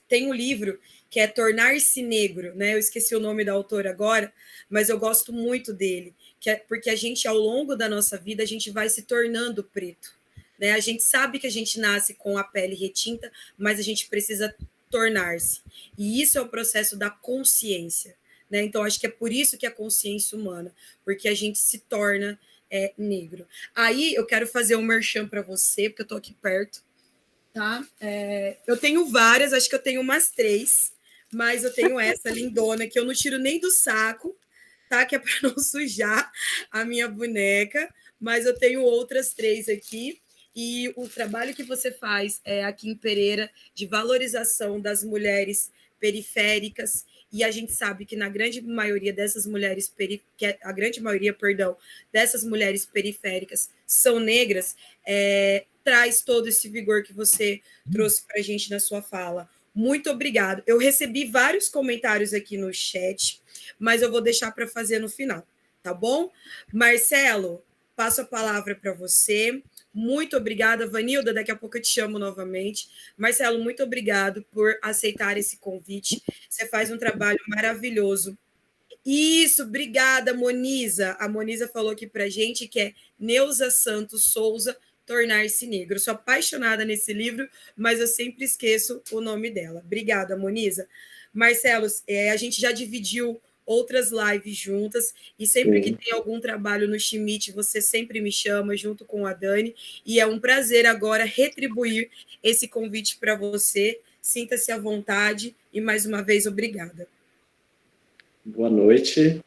tem um livro que é Tornar-se Negro, né? Eu esqueci o nome da autora agora, mas eu gosto muito dele, porque a gente, ao longo da nossa vida, a gente vai se tornando preto, né? A gente sabe que a gente nasce com a pele retinta, mas a gente precisa tornar-se. E isso é o processo da consciência, né? Então, acho que é por isso que a consciência humana, porque a gente se torna negro. Aí, eu quero fazer um merchan para você, porque eu estou aqui perto, tá? Eu tenho várias, acho que eu tenho umas 3, mas eu tenho essa lindona, que eu não tiro nem do saco, tá? Que é para não sujar a minha boneca, mas eu tenho outras 3 aqui. E o trabalho que você faz aqui em Pereira de valorização das mulheres periféricas, e a gente sabe que na grande maioria dessas mulheres dessas mulheres periféricas são negras, traz todo esse vigor que você trouxe para a gente na sua fala. Muito obrigado. Eu recebi vários comentários aqui no chat, mas eu vou deixar para fazer no final, tá bom? Marcelo, passo a palavra para você. Muito obrigada, Vanilda, daqui a pouco eu te chamo novamente. Marcelo, muito obrigado por aceitar esse convite. Você faz um trabalho maravilhoso. Isso, obrigada, Moniza. A Moniza falou aqui para a gente que é Neuza Santos Souza, Tornar-se Negro. Eu sou apaixonada nesse livro, mas eu sempre esqueço o nome dela. Obrigada, Moniza. Marcelo, a gente já dividiu outras lives juntas, e sempre que tem algum trabalho no Schmidt, você sempre me chama, junto com a Dani, e é um prazer agora retribuir esse convite para você. Sinta-se à vontade, e mais uma vez, obrigada. Boa noite,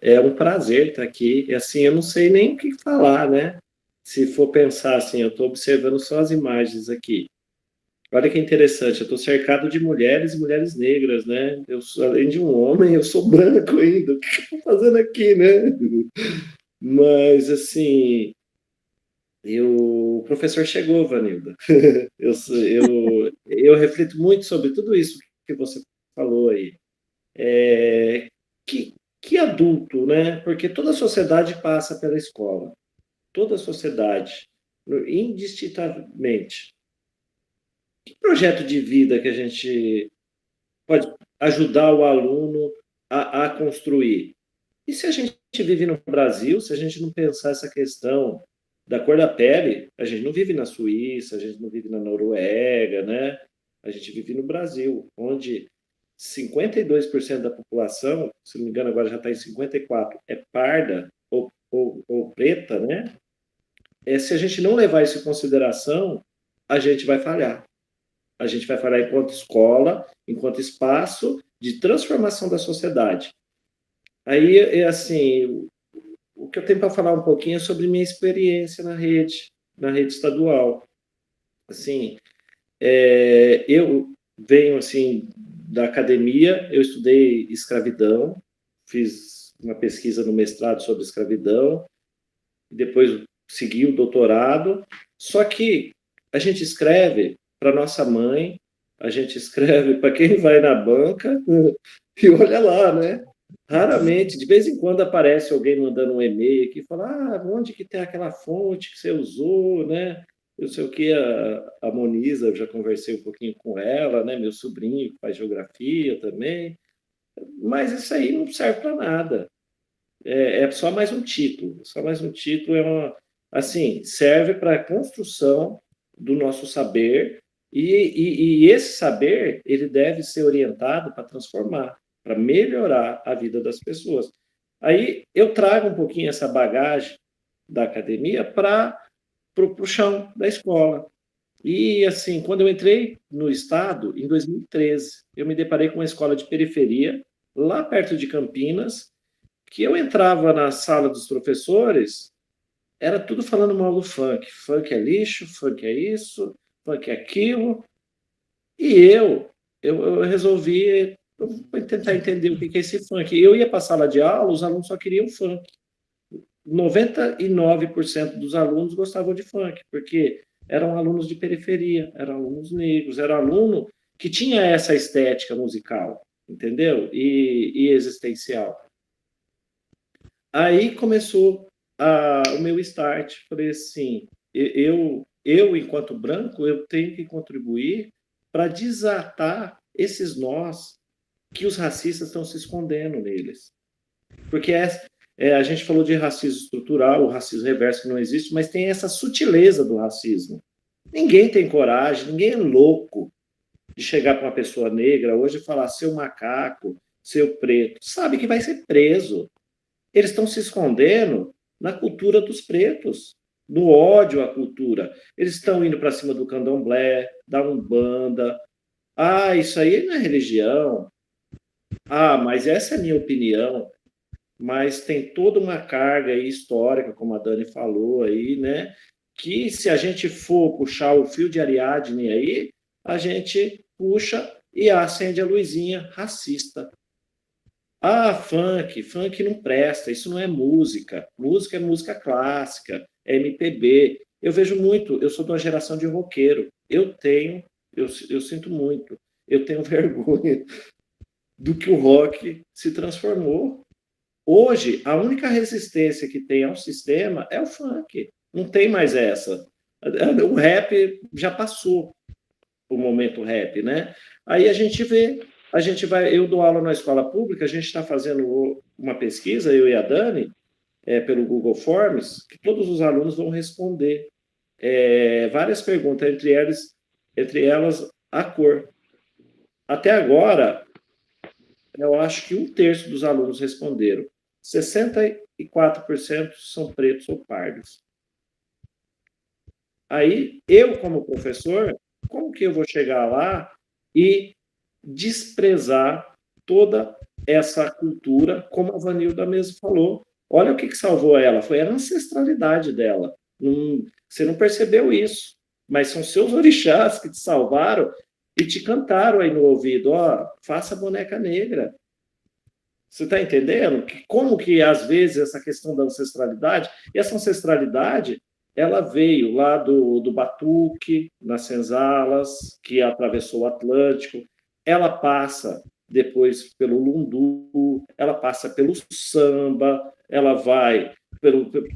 é um prazer estar aqui, e assim, eu não sei nem o que falar, né? Se for pensar assim, eu estou observando só as imagens aqui. Olha que interessante, eu estou cercado de mulheres e mulheres negras, né? Além de um homem, eu sou branco ainda. O que eu estou fazendo aqui, né? Mas, assim, o professor chegou, Vanilda. eu reflito muito sobre tudo isso que você falou aí. Que adulto, né? Porque toda a sociedade passa pela escola. Toda a sociedade, indistintamente. Que projeto de vida que a gente pode ajudar o aluno a construir? E se a gente vive no Brasil, se a gente não pensar essa questão da cor da pele, a gente não vive na Suíça, a gente não vive na Noruega, né? A gente vive no Brasil, onde 52% da população, se não me engano, agora já está em 54%, é parda ou preta, né? Se a gente não levar isso em consideração, a gente vai falhar. A gente vai falhar enquanto escola, enquanto espaço de transformação da sociedade. Aí, assim, o que eu tenho para falar um pouquinho é sobre minha experiência na rede estadual. Assim, eu venho, assim, da academia, eu estudei escravidão, fiz uma pesquisa no mestrado sobre escravidão, depois segui o doutorado, só que a gente escreve para nossa mãe, a gente escreve para quem vai na banca, e olha lá, né? Raramente, de vez em quando aparece alguém mandando um e-mail aqui, fala, onde que tem aquela fonte que você usou, né? Eu sei o que, a Moniza, eu já conversei um pouquinho com ela, né? Meu sobrinho que faz geografia também, mas isso aí não serve para nada. É só mais um título, assim, serve para a construção do nosso saber e esse saber, ele deve ser orientado para transformar, para melhorar a vida das pessoas. Aí eu trago um pouquinho essa bagagem da academia para o chão da escola. E, assim, quando eu entrei no Estado, em 2013, eu me deparei com uma escola de periferia, lá perto de Campinas, que eu entrava na sala dos professores, era tudo falando mal do funk. Funk é lixo, funk é isso, funk é aquilo. E eu resolvi tentar entender o que é esse funk. Eu ia para a sala de aula, os alunos só queriam funk. 99% dos alunos gostavam de funk, porque eram alunos de periferia, eram alunos negros, era aluno que tinha essa estética musical, entendeu? E existencial. Aí começou o meu start. Falei assim, eu, enquanto branco, eu tenho que contribuir para desatar esses nós que os racistas estão se escondendo neles. Porque a gente falou de racismo estrutural, o racismo reverso que não existe, mas tem essa sutileza do racismo. Ninguém tem coragem, ninguém é louco de chegar para uma pessoa negra hoje e falar seu macaco, seu preto. Sabe que vai ser preso. Eles estão se escondendo na cultura dos pretos, no ódio à cultura. Eles estão indo para cima do candomblé, da umbanda. Isso aí não é religião. Mas essa é a minha opinião. Mas tem toda uma carga aí histórica, como a Dani falou aí, né? Que se a gente for puxar o fio de Ariadne aí, a gente puxa e acende a luzinha racista. Funk não presta, isso não é música. Música é música clássica, é MPB. Eu vejo muito, eu sou de uma geração de roqueiro. Eu sinto muito, eu tenho vergonha do que o rock se transformou. Hoje, a única resistência que tem ao sistema é o funk. Não tem mais essa. O rap já passou o momento rap, né? Aí a gente vai, eu dou aula na escola pública, a gente está fazendo uma pesquisa, eu e a Dani, pelo Google Forms, que todos os alunos vão responder várias perguntas, entre elas a cor. Até agora, eu acho que 1/3 dos alunos responderam. 64% são pretos ou pardos. Aí, eu, como professor, como que eu vou chegar lá e desprezar toda essa cultura, como a Vanilda mesmo falou? Olha o que salvou ela, foi a ancestralidade dela. Você não percebeu isso, mas são seus orixás que te salvaram e te cantaram aí no ouvido, faça boneca negra. Você está entendendo? Como que, às vezes, essa questão da ancestralidade, e essa ancestralidade, ela veio lá do Batuque, nas senzalas, que atravessou o Atlântico, ela passa depois pelo lundu, ela passa pelo samba, ela vai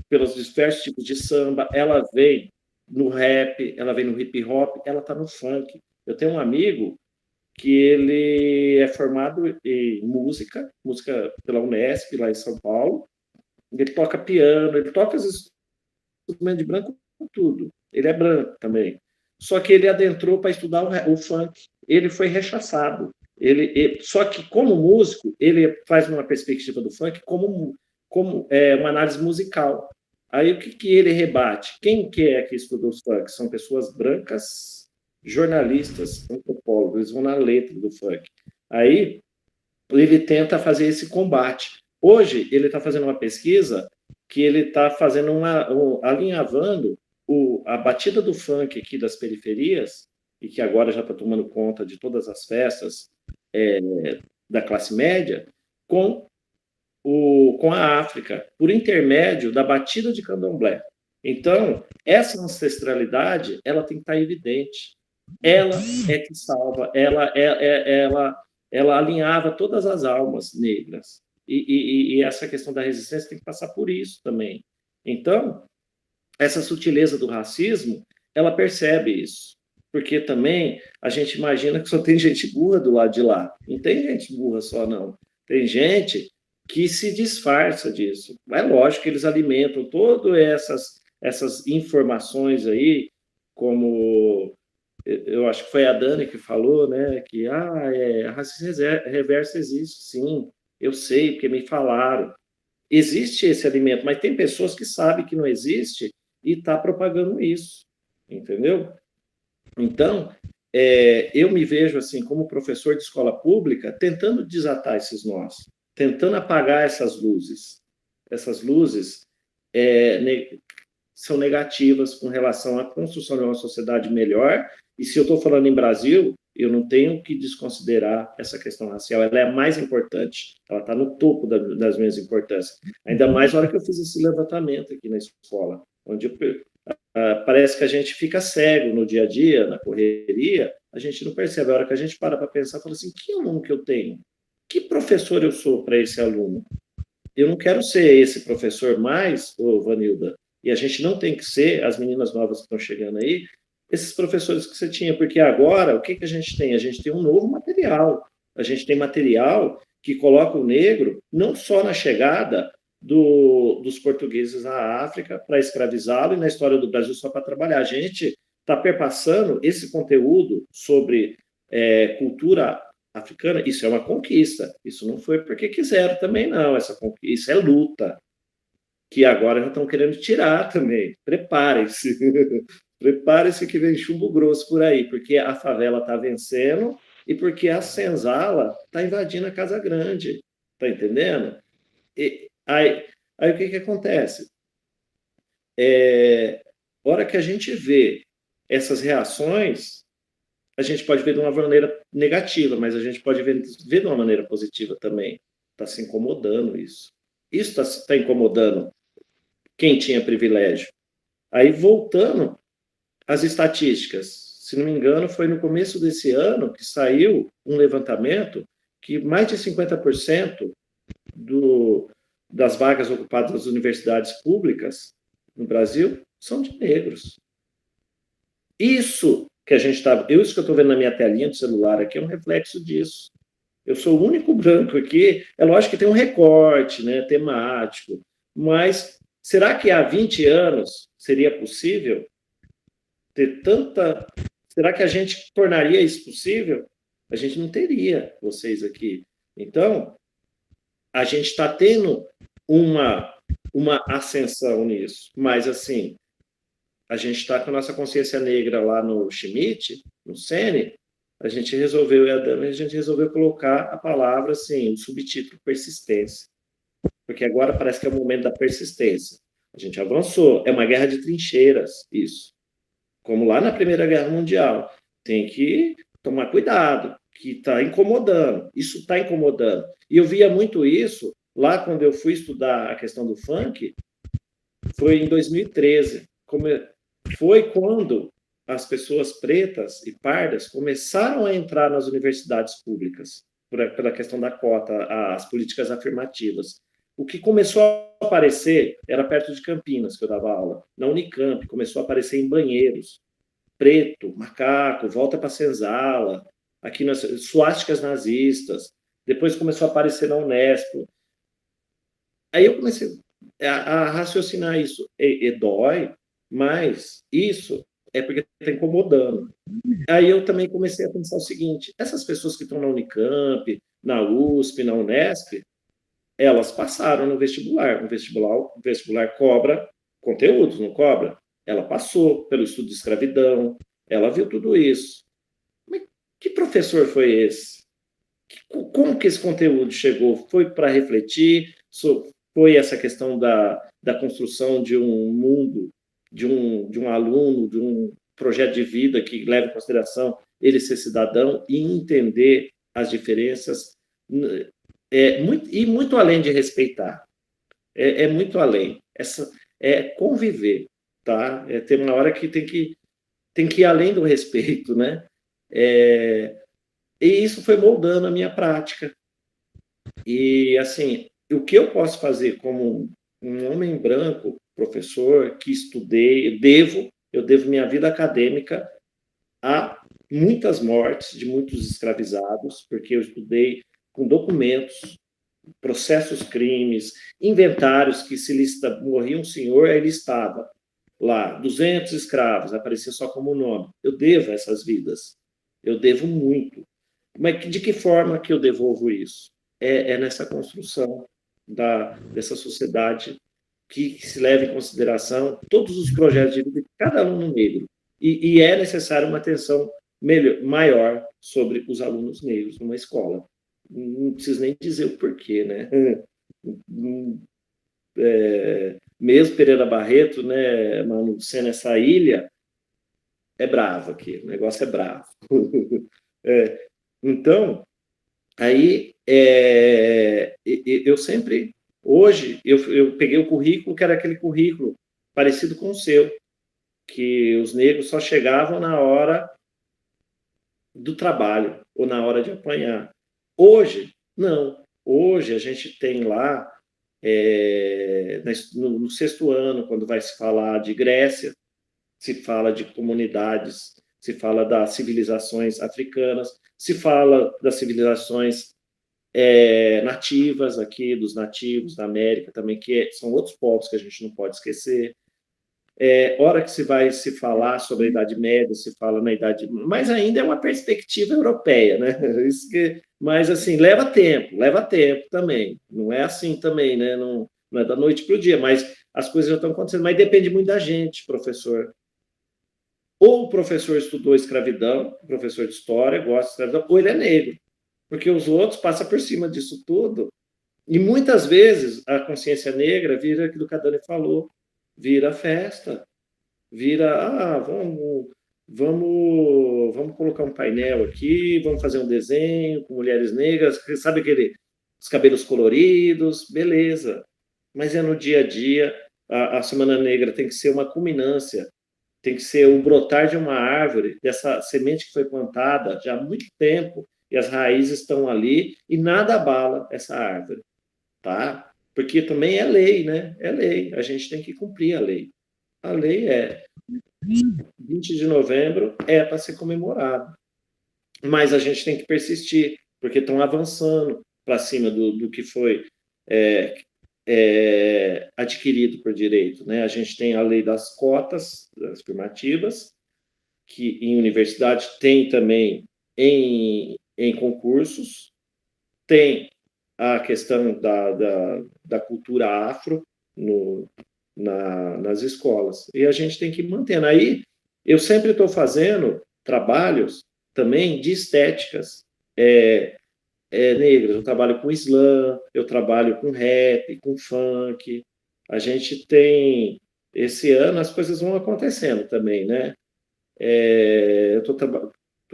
pelos diversos tipos de samba, ela vem no rap, ela vem no hip hop, ela está no funk. Eu tenho um amigo que ele é formado em música pela Unesp, lá em São Paulo. Ele toca piano, ele toca os instrumentos de branco, tudo. Ele é branco também. Só que ele adentrou para estudar o funk. Ele foi rechaçado. Só que, como músico, ele faz uma perspectiva do funk como uma análise musical. Aí, o que ele rebate? Quem que é que estuda os funk? São pessoas brancas, jornalistas, antropólogos, eles vão na letra do funk. Aí, ele tenta fazer esse combate. Hoje, ele está fazendo uma pesquisa que ele está fazendo alinhavando a batida do funk aqui das periferias, e que agora já está tomando conta de todas as festas da classe média, com a África, por intermédio da batida de candomblé. Então, essa ancestralidade, ela tem que estar evidente. Ela é que salva, ela alinhava todas as almas negras. E essa questão da resistência tem que passar por isso também. Então, essa sutileza do racismo, ela percebe isso. Porque também a gente imagina que só tem gente burra do lado de lá. Não tem gente burra só, não. Tem gente que se disfarça disso. É lógico que eles alimentam todas essas informações aí, como eu acho que foi a Dani que falou, né, que racismo reverso existe, sim. Eu sei, porque me falaram. Existe esse alimento, mas tem pessoas que sabem que não existe e está propagando isso, entendeu? Então, eu me vejo assim, como professor de escola pública, tentando desatar esses nós, tentando apagar essas luzes. Essas luzes são negativas com relação à construção de uma sociedade melhor, e se eu estou falando em Brasil, eu não tenho que desconsiderar essa questão racial, ela é a mais importante, ela está no topo das minhas importâncias, ainda mais na hora que eu fiz esse levantamento aqui na escola, onde parece que a gente fica cego no dia a dia, na correria, a gente não percebe, a hora que a gente para pensar, fala assim, que aluno que eu tenho? Que professor eu sou para esse aluno? Eu não quero ser esse professor mais, Vanilda, e a gente não tem que ser, as meninas novas que estão chegando aí, esses professores que você tinha, porque agora, o que a gente tem? A gente tem um novo material. A gente tem material que coloca o negro não só na chegada dos portugueses à África para escravizá-lo e na história do Brasil só para trabalhar. A gente está perpassando esse conteúdo sobre cultura africana. Isso é uma conquista. Isso não foi porque quiseram também, não. Isso é luta, que agora já estão querendo tirar também. Preparem-se. Prepare-se que vem chumbo grosso por aí, porque a favela está vencendo e porque a senzala está invadindo a Casa Grande. Está entendendo? Aí o que acontece? Hora que a gente vê essas reações, a gente pode ver de uma maneira negativa, mas a gente pode ver de uma maneira positiva também. Está se incomodando isso. Isso está incomodando quem tinha privilégio. Aí, voltando às estatísticas, se não me engano, foi no começo desse ano que saiu um levantamento que mais de 50% das vagas ocupadas nas universidades públicas no Brasil são de negros. Isso que a gente está... Isso que eu estou vendo na minha telinha do celular aqui é um reflexo disso. Eu sou o único branco aqui. É lógico que tem um recorte, né, temático, mas será que há 20 anos seria possível ter tanta... Será que a gente tornaria isso possível? A gente não teria vocês aqui. Então, a gente está tendo uma ascensão nisso, mas assim, a gente está com a nossa consciência negra lá no Schmidt, no Sene, a gente resolveu colocar a palavra assim, o subtítulo persistência, porque agora parece que é o momento da persistência. A gente avançou, é uma guerra de trincheiras, isso. Como lá na Primeira Guerra Mundial, tem que tomar cuidado, que está incomodando, isso está incomodando. E eu via muito isso lá quando eu fui estudar a questão do funk, foi em 2013, foi quando as pessoas pretas e pardas começaram a entrar nas universidades públicas, pela questão da cota, as políticas afirmativas. O que começou a aparecer era perto de Campinas, que eu dava aula, na Unicamp, começou a aparecer em banheiros, preto, macaco, volta para a senzala, aqui nas suásticas nazistas, depois começou a aparecer na Unesp. Aí eu comecei a raciocinar isso, e dói, mas isso é porque está incomodando. Aí eu também comecei a pensar o seguinte, essas pessoas que estão na Unicamp, na USP, na Unesp, elas passaram no vestibular. O vestibular cobra conteúdos, não cobra? Ela passou pelo estudo de escravidão, ela viu tudo isso. Mas que professor foi esse? Como que esse conteúdo chegou? Foi para refletir? Foi essa questão da construção de um mundo, de um aluno, de um projeto de vida que leva em consideração ele ser cidadão e entender as diferenças, muito além de respeitar, muito além. É conviver, tá? Tem uma hora que tem que ir além do respeito, né? E isso foi moldando a minha prática. E, assim, o que eu posso fazer como um homem branco, professor, que estudei, eu devo minha vida acadêmica a muitas mortes de muitos escravizados, porque eu estudei com documentos, processos, crimes, inventários que se lista, morria um senhor, aí listava lá 200 escravos, aparecia só como nome. Eu devo essas vidas, eu devo muito. Mas de que forma que eu devolvo isso? É nessa construção dessa sociedade que se leva em consideração todos os projetos de vida de cada aluno negro. E é necessário uma atenção maior sobre os alunos negros numa escola. Não preciso nem dizer o porquê, né? Mesmo Pereira Barreto, né, Manu, sendo essa ilha, é bravo aqui, o negócio é bravo. Então, aí, eu sempre, hoje, eu peguei o currículo, que era aquele currículo parecido com o seu, que os negros só chegavam na hora do trabalho, ou na hora de apanhar. Hoje, não. Hoje, a gente tem lá, no 6º ano, quando vai se falar de Grécia, se fala de comunidades, se fala das civilizações africanas, se fala das civilizações nativas aqui, dos nativos da América também, que são outros povos que a gente não pode esquecer. Hora que se vai se falar sobre a Idade Média, se fala na Idade... Mas ainda é uma perspectiva europeia, né? Mas, assim, leva tempo também. Não é assim também, né? Não é da noite para o dia, mas as coisas já estão acontecendo. Mas depende muito da gente, professor. Ou o professor estudou escravidão, professor de história, gosta de escravidão, ou ele é negro. Porque os outros passam por cima disso tudo. E muitas vezes a consciência negra vira aquilo que a Dani falou, vira festa, vira, vamos colocar um painel aqui, vamos fazer um desenho com mulheres negras, sabe os cabelos coloridos, beleza. Mas é no dia a dia, a Semana Negra tem que ser uma culminância, tem que ser o brotar de uma árvore, dessa semente que foi plantada já há muito tempo, e as raízes estão ali, e nada abala essa árvore, tá? Porque também é lei, né? É lei, a gente tem que cumprir a lei. A lei 20 de novembro é para ser comemorado, mas a gente tem que persistir, porque estão avançando para cima do que foi adquirido por direito, né? A gente tem a lei das cotas afirmativas, que em universidade tem também em concursos, tem a questão da cultura afro nas escolas. E a gente tem que ir mantendo. Aí, eu sempre estou fazendo trabalhos também de estéticas negras. Eu trabalho com slam, eu trabalho com rap, com funk. A gente tem... Esse ano as coisas vão acontecendo também, né? Eu estou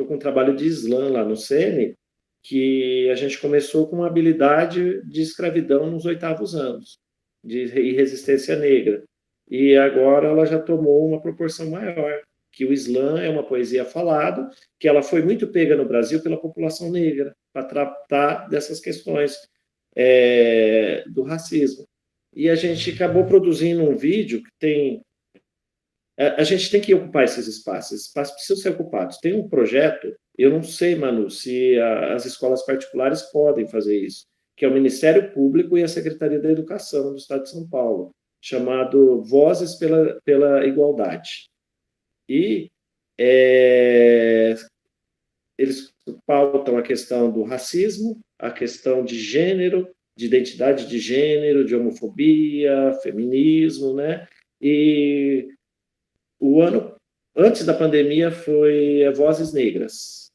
com um trabalho de slam lá no Sene, que a gente começou com uma habilidade de escravidão nos 8º anos, de resistência negra. e agora ela já tomou uma proporção maior, que o Islã é uma poesia falada, que ela foi muito pega no Brasil pela população negra, para tratar dessas questões do racismo. E a gente acabou produzindo um vídeo que tem... A gente tem que ocupar esses espaços precisam ser ocupados. Tem um projeto, eu não sei, Manu, se as escolas particulares podem fazer isso, que é o Ministério Público e a Secretaria da Educação do Estado de São Paulo, chamado Vozes pela Igualdade. E eles pautam a questão do racismo, a questão de gênero, de identidade de gênero, de homofobia, feminismo, né? E o ano antes da pandemia foi Vozes Negras.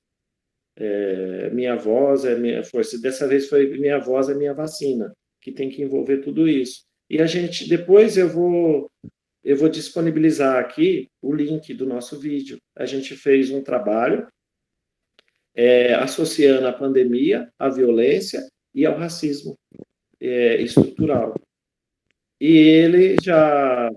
Minha voz é minha força. Dessa vez foi minha voz é minha vacina, que tem que envolver tudo isso. E a gente, depois eu vou disponibilizar aqui o link do nosso vídeo. A gente fez um trabalho associando a pandemia, à violência e ao racismo estrutural. E ele já,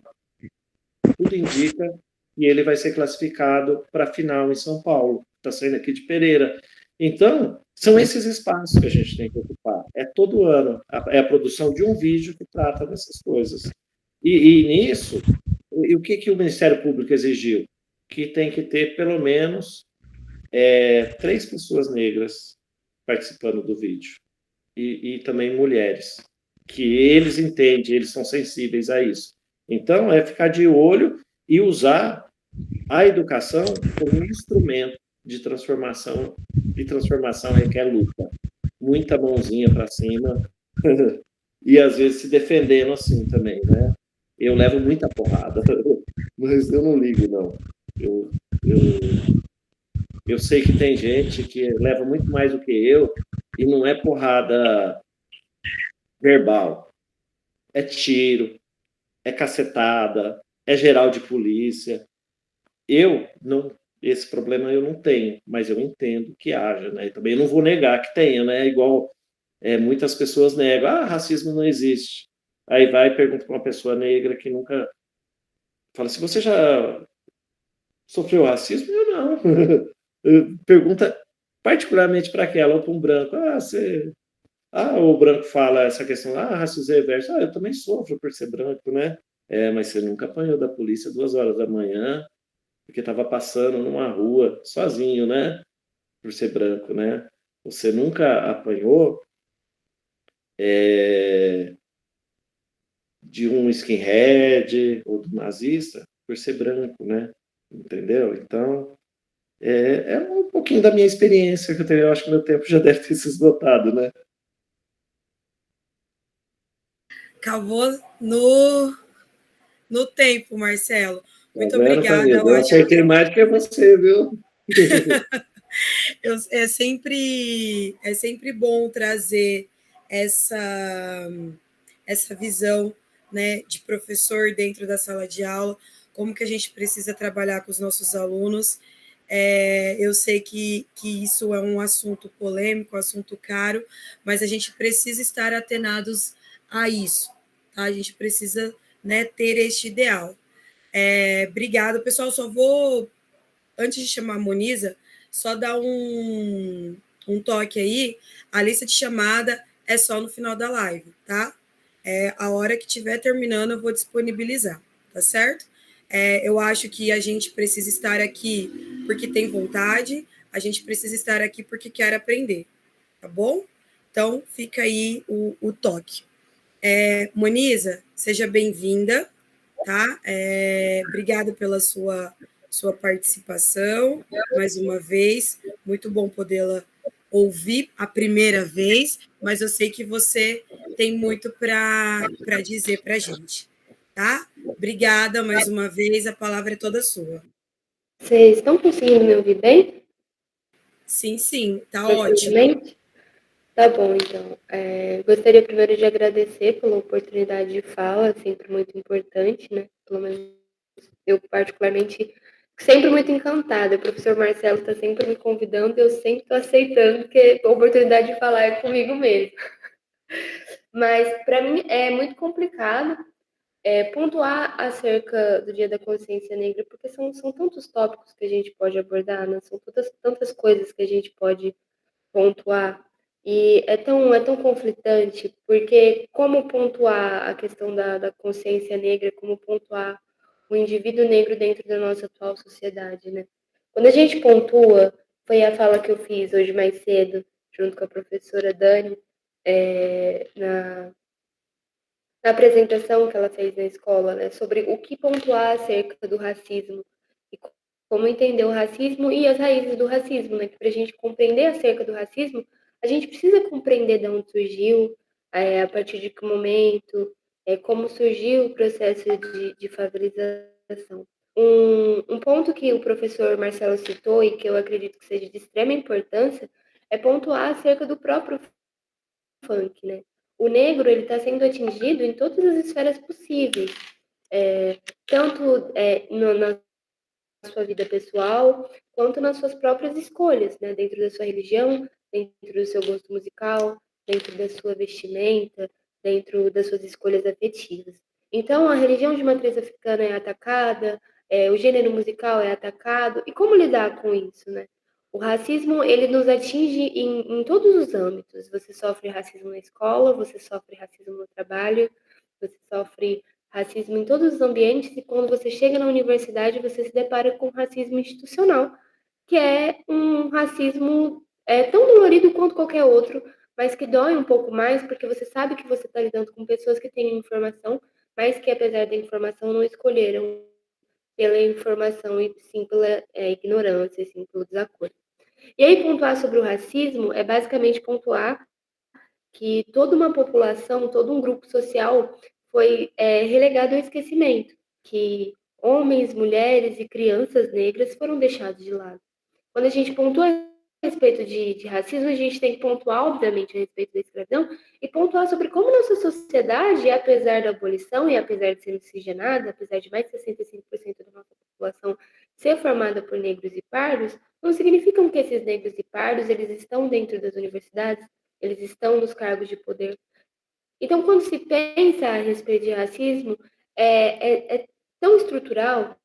tudo indica que ele vai ser classificado para a final em São Paulo. Está saindo aqui de Pereira. Então, são esses espaços que a gente tem que ocupar. É todo ano. É a produção de um vídeo que trata dessas coisas. E nisso, o que o Ministério Público exigiu? Que tem que ter, pelo menos, 3 pessoas negras participando do vídeo. E também mulheres. Que eles entendem, eles são sensíveis a isso. Então, é ficar de olho e usar a educação como um instrumento de transformação, e transformação requer luta. Muita mãozinha para cima, e às vezes se defendendo assim também, né? Eu levo muita porrada, mas eu não ligo, não. Eu sei que tem gente que leva muito mais do que eu, e não é porrada verbal. É tiro, é cacetada, é geral de polícia. Eu não, esse problema eu não tenho, mas eu entendo que haja, né? E também eu não vou negar que tenha, né? Igual muitas pessoas negam, racismo não existe. Aí vai e pergunta para uma pessoa negra que nunca fala assim, você já sofreu racismo? Eu não. Pergunta particularmente para aquela ou para um branco, o branco fala essa questão, racismo reverso, eu também sofro por ser branco, né? Mas você nunca apanhou da polícia 2 horas da manhã, porque estava passando numa rua sozinho, né? Por ser branco, né? Você nunca apanhou de um skinhead ou do nazista por ser branco, né? Entendeu? Então, é um pouquinho da minha experiência que eu tenho. Eu acho que meu tempo já deve ter se esgotado, né? Acabou no tempo, Marcelo. Muito obrigada. Eu acertei mais que você, viu? É sempre bom trazer essa visão, né, de professor dentro da sala de aula, como que a gente precisa trabalhar com os nossos alunos. Eu sei que isso é um assunto polêmico, um assunto caro, mas a gente precisa estar atenados a isso, tá? A gente precisa, né, ter este ideal. Obrigada, pessoal. Só vou, antes de chamar a Moniza, só dar um toque aí. A lista de chamada é só no final da live, tá? A hora que estiver terminando, eu vou disponibilizar, tá certo? Eu acho que a gente precisa estar aqui porque tem vontade, a gente precisa estar aqui porque quer aprender, tá bom? Então, fica aí o toque. Moniza, seja bem-vinda, tá? Obrigada pela sua participação, mais uma vez. Muito bom podê-la ouvir a primeira vez, mas eu sei que você tem muito para dizer para a gente, tá? Obrigada mais uma vez, a palavra é toda sua. Vocês estão conseguindo me ouvir bem? Sim, tá ótimo. Tá bom, então. Gostaria primeiro de agradecer pela oportunidade de fala, sempre muito importante, né? Pelo menos eu particularmente sempre muito encantada. O professor Marcelo está sempre me convidando, eu sempre estou aceitando, porque a oportunidade de falar é comigo mesmo. Mas para mim é muito complicado pontuar acerca do Dia da Consciência Negra, porque são tantos tópicos que a gente pode abordar, né? São tantas coisas que a gente pode pontuar. E é tão conflitante, porque como pontuar a questão da consciência negra, como pontuar o indivíduo negro dentro da nossa atual sociedade, né? Quando a gente pontua, foi a fala que eu fiz hoje mais cedo, junto com a professora Dani, na apresentação que ela fez na escola, né, sobre o que pontuar acerca do racismo e como entender o racismo e as raízes do racismo, né? Que para a gente compreender acerca do racismo, a gente precisa compreender de onde surgiu, a partir de que momento, como surgiu o processo de favelização. Um ponto que o professor Marcelo citou e que eu acredito que seja de extrema importância é pontuar acerca do próprio funk, né? O negro ele está sendo atingido em todas as esferas possíveis, tanto na sua vida pessoal, quanto nas suas próprias escolhas, né? Dentro da sua religião, dentro do seu gosto musical, dentro da sua vestimenta, dentro das suas escolhas afetivas. Então, a religião de matriz africana é atacada, o gênero musical é atacado, e como lidar com isso, né? O racismo, ele nos atinge em todos os âmbitos. Você sofre racismo na escola, você sofre racismo no trabalho, você sofre racismo em todos os ambientes, e quando você chega na universidade, você se depara com racismo institucional, que é um racismo tão dolorido quanto qualquer outro, mas que dói um pouco mais, porque você sabe que você está lidando com pessoas que têm informação, mas que, apesar da informação, não escolheram pela informação e sim pela ignorância, sim pelo desacordo. E aí, pontuar sobre o racismo é basicamente pontuar que toda uma população, todo um grupo social foi relegado ao esquecimento, que homens, mulheres e crianças negras foram deixados de lado. Quando a gente pontua a respeito de racismo, a gente tem que pontuar, obviamente, a respeito da escravidão e pontuar sobre como nossa sociedade, apesar da abolição e apesar de ser miscigenada, apesar de mais de 65% da nossa população ser formada por negros e pardos, não significam que esses negros e pardos eles estão dentro das universidades, eles estão nos cargos de poder. Então, quando se pensa a respeito de racismo, é tão estrutural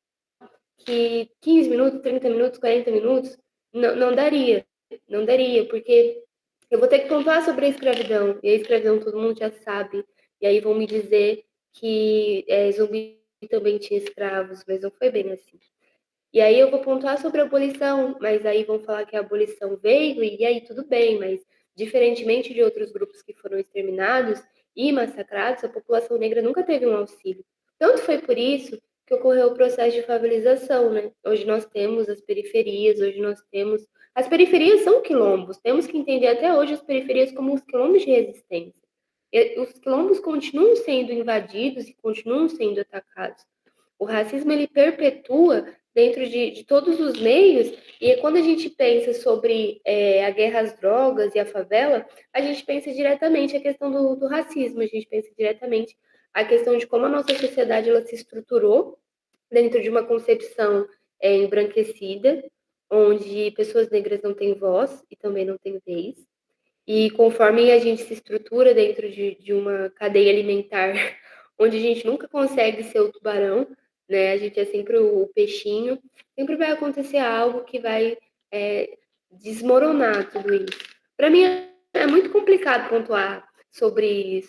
que 15 minutos, 30 minutos, 40 minutos não daria. Não daria, porque eu vou ter que pontuar sobre a escravidão, e a escravidão todo mundo já sabe, e aí vão me dizer que Zumbi também tinha escravos, mas não foi bem assim. E aí eu vou pontuar sobre a abolição, mas aí vão falar que a abolição veio, e aí tudo bem, mas diferentemente de outros grupos que foram exterminados e massacrados, a população negra nunca teve um auxílio. Tanto foi por isso que ocorreu o processo de favelização, né? Hoje nós temos as periferias, hoje nós temos... As periferias são quilombos, temos que entender até hoje as periferias como os quilombos de resistência. E os quilombos continuam sendo invadidos e continuam sendo atacados. O racismo, ele perpetua dentro de todos os meios, e quando a gente pensa sobre a guerra às drogas e a favela, a gente pensa diretamente a questão do racismo, a gente pensa diretamente a questão de como a nossa sociedade ela se estruturou dentro de uma concepção embranquecida, onde pessoas negras não têm voz e também não têm vez, e conforme a gente se estrutura dentro de uma cadeia alimentar, onde a gente nunca consegue ser o tubarão, né? A gente é sempre o peixinho, sempre vai acontecer algo que vai desmoronar tudo isso. Para mim é muito complicado pontuar sobre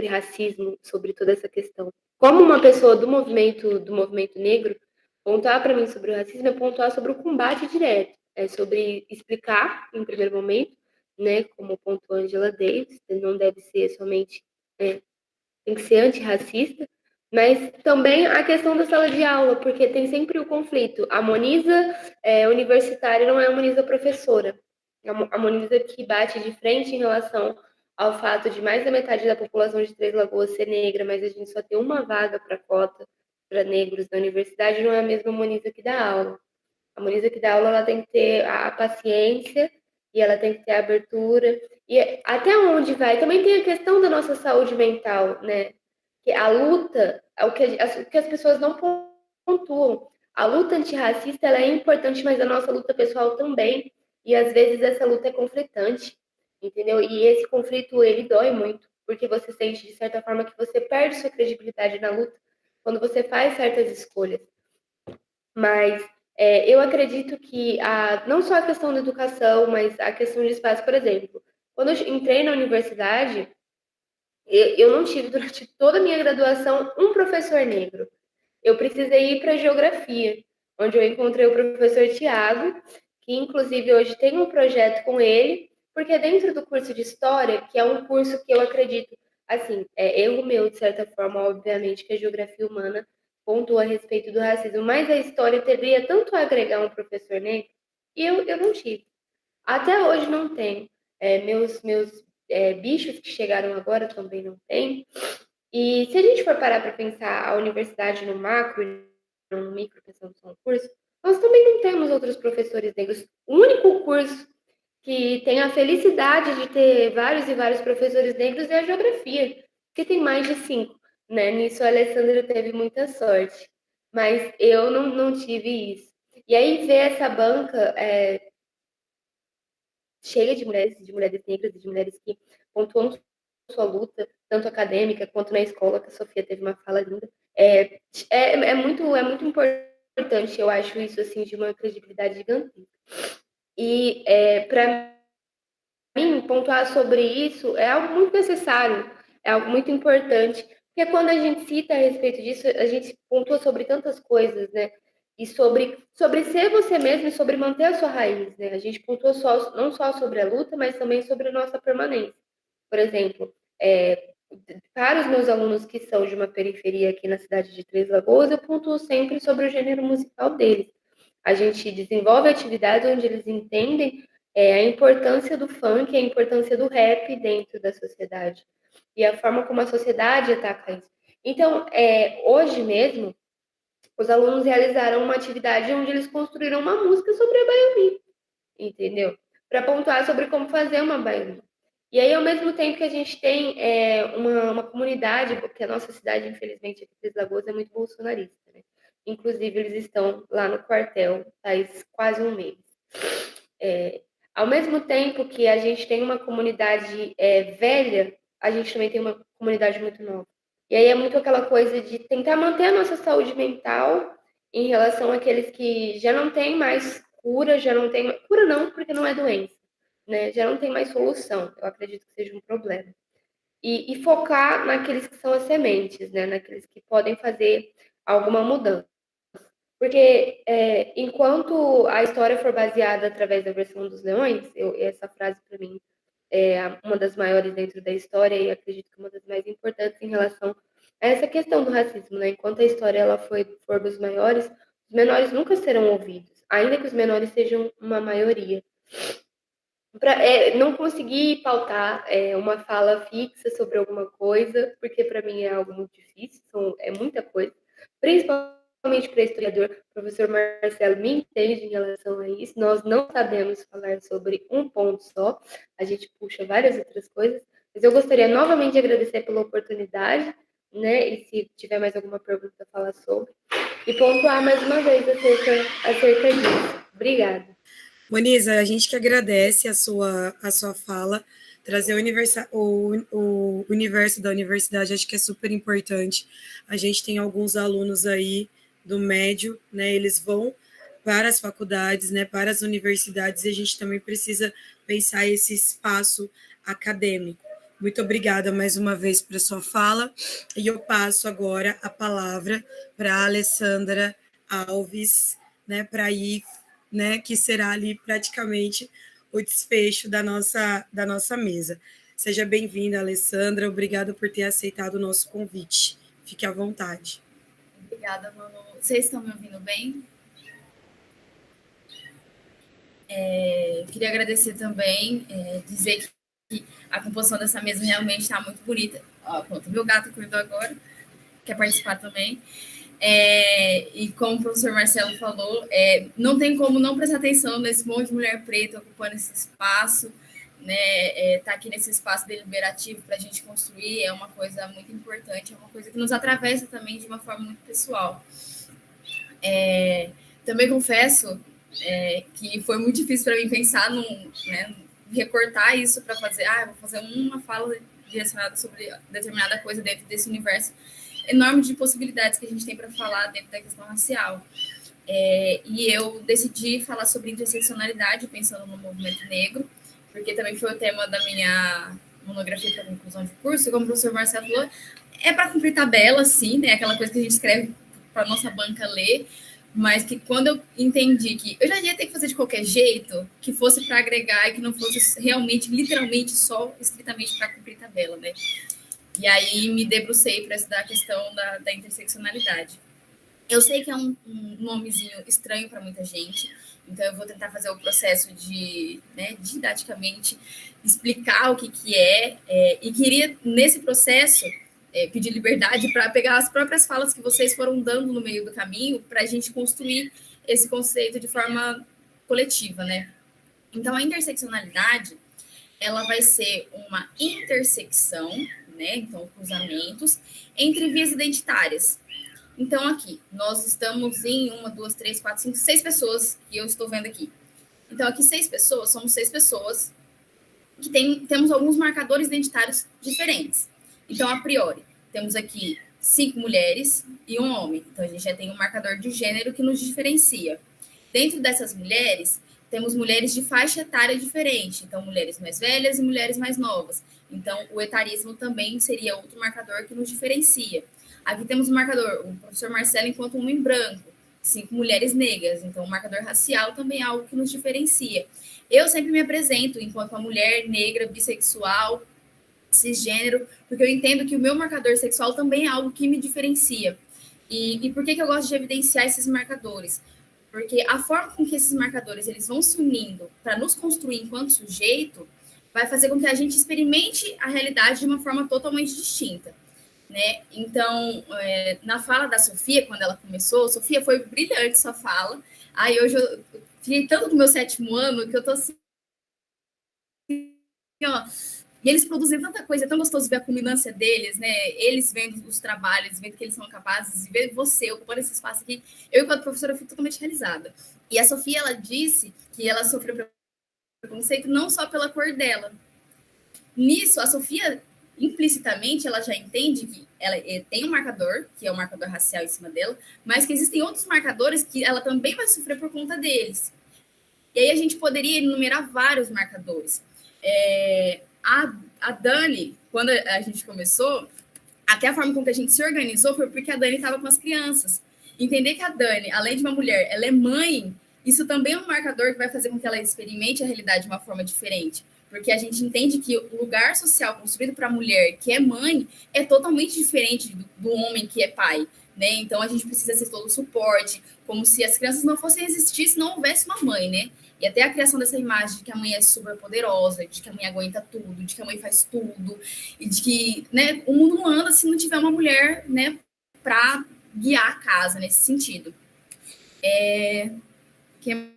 racismo, sobre toda essa questão. Como uma pessoa do movimento negro, pontuar para mim sobre o racismo é pontuar sobre o combate direto, é sobre explicar, em primeiro momento, né, como pontuou Angela Davis, não deve ser somente, tem que ser antirracista, mas também a questão da sala de aula, porque tem sempre o conflito. A Moniza universitária não é a Moniza professora. A Moniza que bate de frente em relação ao fato de mais da metade da população de Três Lagoas ser negra, mas a gente só tem uma vaga para cota para negros na universidade, não é a mesma Moniza que dá aula. A Moniza que dá aula, ela tem que ter a paciência e ela tem que ter a abertura. E até onde vai? Também tem a questão da nossa saúde mental, né? Que a luta, o que as pessoas não pontuam. A luta antirracista, ela é importante, mas a nossa luta pessoal também. E às vezes essa luta é conflitante, entendeu? E esse conflito, ele dói muito. porque você sente, de certa forma, que você perde sua credibilidade na luta quando você faz certas escolhas. Mas eu acredito que não só a questão da educação, mas a questão de espaço, por exemplo, quando eu entrei na universidade, eu não tive durante toda a minha graduação um professor negro. Eu precisei ir para geografia, onde eu encontrei o professor Tiago, que inclusive hoje tem um projeto com ele, porque dentro do curso de história, que é um curso que eu acredito, assim, é erro meu, de certa forma, obviamente, que a geografia humana pontua a respeito do racismo, mas a história deveria tanto agregar um professor negro, e eu não tive. Até hoje não tenho. Meus bichos que chegaram agora também não tem. E se a gente for parar para pensar a universidade no macro e no micro, pensando só no curso, nós também não temos outros professores negros. O único curso que tem a felicidade de ter vários e vários professores negros é a geografia, que tem mais de 5, né? Nisso a Alessandra teve muita sorte, mas eu não tive isso. E aí ver essa banca cheia de mulheres negras e de mulheres que pontuam sua luta, tanto acadêmica quanto na escola, que a Sofia teve uma fala linda. É muito importante, eu acho isso, assim, de uma credibilidade gigantesca. E, para mim, pontuar sobre isso é algo muito necessário, é algo muito importante, porque quando a gente cita a respeito disso, a gente pontua sobre tantas coisas, né? E sobre ser você mesmo e sobre manter a sua raiz, né? A gente pontua não só sobre a luta, mas também sobre a nossa permanência. Por exemplo, para os meus alunos que são de uma periferia aqui na cidade de Três Lagoas, eu pontuo sempre sobre o gênero musical deles. A gente desenvolve atividades onde eles entendem a importância do funk, a importância do rap dentro da sociedade e a forma como a sociedade ataca isso. Então, hoje mesmo, os alunos realizaram uma atividade onde eles construíram uma música sobre a baianinha, entendeu? Para pontuar sobre como fazer uma baianinha. E aí, ao mesmo tempo que a gente tem uma comunidade, porque a nossa cidade, infelizmente, aqui em Três Lagoas, é muito bolsonarista, né? Inclusive, eles estão lá no quartel faz quase um mês. Ao mesmo tempo que a gente tem uma comunidade velha, a gente também tem uma comunidade muito nova. E aí é muito aquela coisa de tentar manter a nossa saúde mental em relação àqueles que já não têm mais cura, já não tem cura não, porque não é doença, né? Já não tem mais solução. Eu acredito que seja um problema. E focar naqueles que são as sementes, né? Naqueles que podem fazer alguma mudança. Porque enquanto a história for baseada através da versão dos leões, essa frase para mim é uma das maiores dentro da história e acredito que uma das mais importantes em relação a essa questão do racismo, né? Enquanto a história ela for dos maiores, os menores nunca serão ouvidos, ainda que os menores sejam uma maioria. Não conseguir pautar uma fala fixa sobre alguma coisa, porque para mim é algo muito difícil, é muita coisa, principalmente para historiador, o professor Marcelo me entende em relação a isso, nós não sabemos falar sobre um ponto só, a gente puxa várias outras coisas, mas eu gostaria novamente de agradecer pela oportunidade, né, e se tiver mais alguma pergunta, falar sobre, e pontuar mais uma vez acerca disso. Obrigada. Moniza, a gente que agradece a sua fala, trazer o universo da universidade, acho que é super importante. A gente tem alguns alunos aí do médio, né? Eles vão para as faculdades, né? Para as universidades, e a gente também precisa pensar esse espaço acadêmico. Muito obrigada mais uma vez por sua fala, e eu passo agora a palavra para a Alessandra Alves, né? Para ir, né, que será ali praticamente o desfecho da nossa mesa. Seja bem-vinda, Alessandra. Obrigada por ter aceitado o nosso convite. Fique à vontade. Obrigada, Manu. Vocês estão me ouvindo bem? Queria agradecer também, dizer que a composição dessa mesa realmente está muito bonita. Pronto, meu gato acordou agora, quer participar também. E como o professor Marcelo falou, não tem como não prestar atenção nesse monte de mulher preta ocupando esse espaço, né? Tá aqui nesse espaço deliberativo para a gente construir é uma coisa muito importante, é uma coisa que nos atravessa também de uma forma muito pessoal. Também confesso que foi muito difícil para mim pensar recortar isso para fazer, vou fazer uma fala direcionado sobre determinada coisa dentro desse universo enorme de possibilidades que a gente tem para falar dentro da questão racial. E eu decidi falar sobre interseccionalidade, pensando no movimento negro, porque também foi o tema da minha monografia para conclusão de curso, e como o professor Marcelo falou, é para cumprir tabela, sim, né? Aquela coisa que a gente escreve para nossa banca ler, mas que quando eu entendi que eu já ia ter que fazer de qualquer jeito, que fosse para agregar e que não fosse realmente, literalmente, só estritamente para cumprir tabela, né? E aí me debrucei para estudar a questão da interseccionalidade. Eu sei que é um nomezinho estranho para muita gente, então eu vou tentar fazer o processo de, né, didaticamente explicar o que é, e queria, nesse processo, pedir liberdade para pegar as próprias falas que vocês foram dando no meio do caminho para a gente construir esse conceito de forma coletiva, né? Então, a interseccionalidade, ela vai ser uma intersecção, né? Então, cruzamentos entre vias identitárias. Então, aqui, nós estamos em 1, 2, 3, 4, 5, 6 pessoas que eu estou vendo aqui. Então, aqui, 6 pessoas, somos 6 pessoas que temos alguns marcadores identitários diferentes. Então, a priori, temos aqui 5 mulheres e um homem. Então, a gente já tem um marcador de gênero que nos diferencia. Dentro dessas mulheres, temos mulheres de faixa etária diferente. Então, mulheres mais velhas e mulheres mais novas. Então, o etarismo também seria outro marcador que nos diferencia. Aqui temos o marcador, o professor Marcelo enquanto homem branco, 5 mulheres negras. Então, o marcador racial também é algo que nos diferencia. Eu sempre me apresento enquanto uma mulher negra, bissexual, cisgênero, porque eu entendo que o meu marcador sexual também é algo que me diferencia. E por que eu gosto de evidenciar esses marcadores? Porque a forma com que esses marcadores eles vão se unindo para nos construir enquanto sujeito vai fazer com que a gente experimente a realidade de uma forma totalmente distinta, né? Então, na fala da Sofia, quando ela começou, Sofia, foi brilhante sua fala. Aí hoje eu fiquei tanto no meu 7º ano que eu tô assim, ó. E eles produzem tanta coisa, é tão gostoso ver a culminância deles, né? Eles vendo os trabalhos, vendo que eles são capazes, e ver você ocupando esse espaço aqui. Eu, enquanto professora, fico totalmente realizada. E a Sofia, ela disse que ela sofreu preconceito não só pela cor dela. Nisso, a Sofia, implicitamente, ela já entende que ela tem um marcador, que é o marcador racial em cima dela, mas que existem outros marcadores que ela também vai sofrer por conta deles. E aí a gente poderia enumerar vários marcadores. A Dani, quando a gente começou, até a forma com que a gente se organizou foi porque a Dani estava com as crianças. Entender que a Dani, além de uma mulher, ela é mãe, isso também é um marcador que vai fazer com que ela experimente a realidade de uma forma diferente. Porque a gente entende que o lugar social construído para a mulher que é mãe é totalmente diferente do homem que é pai, né? Então a gente precisa ser todo o suporte, como se as crianças não fossem existir se não houvesse uma mãe, né? E até a criação dessa imagem de que a mãe é super poderosa, de que a mãe aguenta tudo, de que a mãe faz tudo, e de que, né, o mundo não anda se não tiver uma mulher, né, para guiar a casa nesse sentido. Que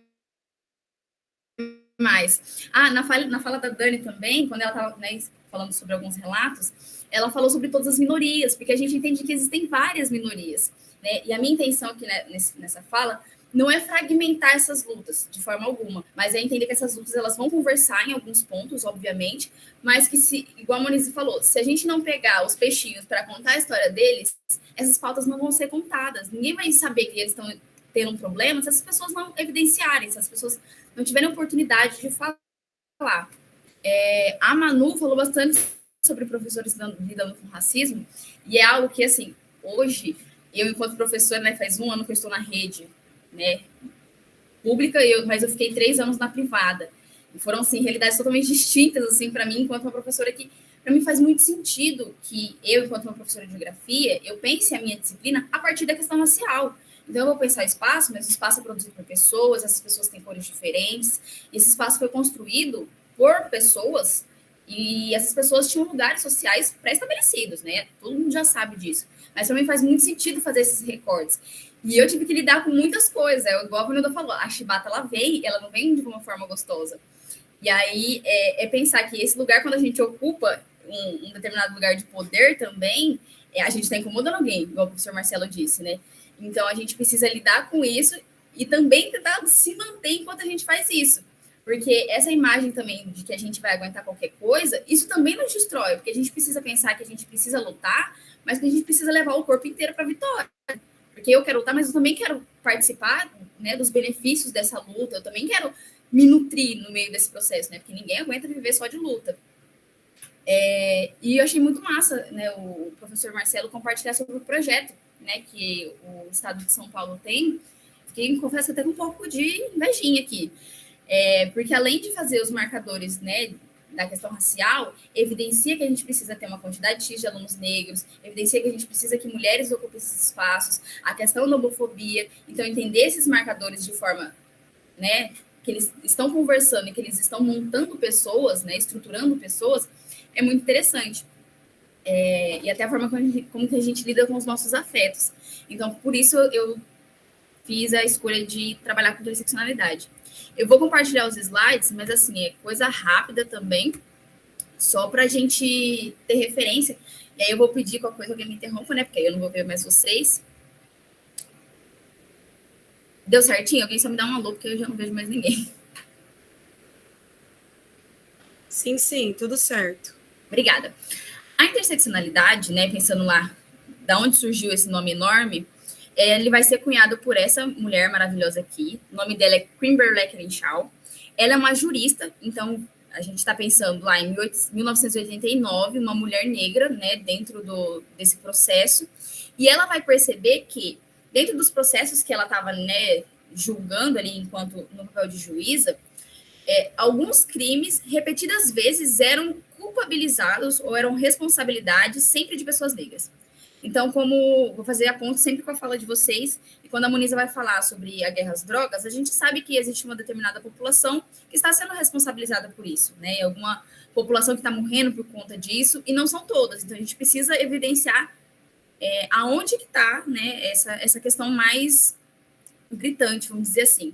mais? Na fala da Dani também, quando ela estava, né, falando sobre alguns relatos, ela falou sobre todas as minorias, porque a gente entende que existem várias minorias, né? E a minha intenção aqui, né, nessa fala não é fragmentar essas lutas de forma alguma, mas é entender que essas lutas elas vão conversar em alguns pontos, obviamente, mas que, se, igual a Monize falou, se a gente não pegar os peixinhos para contar a história deles, essas pautas não vão ser contadas. Ninguém vai saber que eles estão tendo um problema se essas pessoas não evidenciarem, se as pessoas não tiverem oportunidade de falar. A Manu falou bastante sobre professores lidando com racismo, e é algo que, assim, hoje, eu, enquanto professora, né, faz 1 ano que eu estou na rede, né, pública, mas eu fiquei 3 anos na privada. E foram, assim, realidades totalmente distintas, assim, para mim, enquanto uma professora que, para mim, faz muito sentido que eu, enquanto uma professora de geografia, eu pense a minha disciplina a partir da questão racial. Então, eu vou pensar espaço, mas o espaço é produzido por pessoas, essas pessoas têm cores diferentes, e esse espaço foi construído por pessoas, e essas pessoas tinham lugares sociais pré-estabelecidos, né? Todo mundo já sabe disso. Mas também faz muito sentido fazer esses recortes. E eu tive que lidar com muitas coisas. Igual a Vanilda falou, a chibata, ela não vem de uma forma gostosa. E aí, pensar que esse lugar, quando a gente ocupa um determinado lugar de poder também, a gente está incomodando alguém, igual o professor Marcelo disse, né? Então, a gente precisa lidar com isso e também tentar se manter enquanto a gente faz isso. Porque essa imagem também de que a gente vai aguentar qualquer coisa, isso também nos destrói, porque a gente precisa pensar que a gente precisa lutar, mas que a gente precisa levar o corpo inteiro para a vitória. Porque eu quero lutar, mas eu também quero participar, né, dos benefícios dessa luta, eu também quero me nutrir no meio desse processo, né? Porque ninguém aguenta viver só de luta. E eu achei muito massa, né, o professor Marcelo compartilhar sobre o projeto, né, que o estado de São Paulo tem. Fiquei, confesso, até com um pouco de invejinha aqui. Porque além de fazer os marcadores, né, da questão racial, evidencia que a gente precisa ter uma quantidade X de alunos negros, evidencia que a gente precisa que mulheres ocupem esses espaços, a questão da homofobia. Então, entender esses marcadores de forma, né, que eles estão conversando e que eles estão montando pessoas, né, estruturando pessoas, é muito interessante. E até a forma como que a gente lida com os nossos afetos. Então, por isso eu fiz a escolha de trabalhar com interseccionalidade. Eu vou compartilhar os slides, mas assim, é coisa rápida também, só para a gente ter referência. E aí eu vou pedir qualquer coisa, alguém me interrompa, né? Porque aí eu não vou ver mais vocês. Deu certinho? Alguém só me dá um alô, porque eu já não vejo mais ninguém. Sim, tudo certo. Obrigada. A interseccionalidade, né, pensando lá da onde surgiu esse nome enorme, ele vai ser cunhado por essa mulher maravilhosa aqui. O nome dela é Kimberlé Crenshaw. Ela é uma jurista, então a gente está pensando lá em 1989, uma mulher negra, né, dentro desse processo. E ela vai perceber que, dentro dos processos que ela estava, né, julgando ali enquanto no papel de juíza, alguns crimes, repetidas vezes, eram culpabilizados ou eram responsabilidades sempre de pessoas negras. Então, como vou fazer a ponte sempre com a fala de vocês, e quando a Moniza vai falar sobre a guerra às drogas, a gente sabe que existe uma determinada população que está sendo responsabilizada por isso, né? Alguma população que está morrendo por conta disso, e não são todas. Então, a gente precisa evidenciar aonde que está, né, essa questão mais gritante, vamos dizer assim.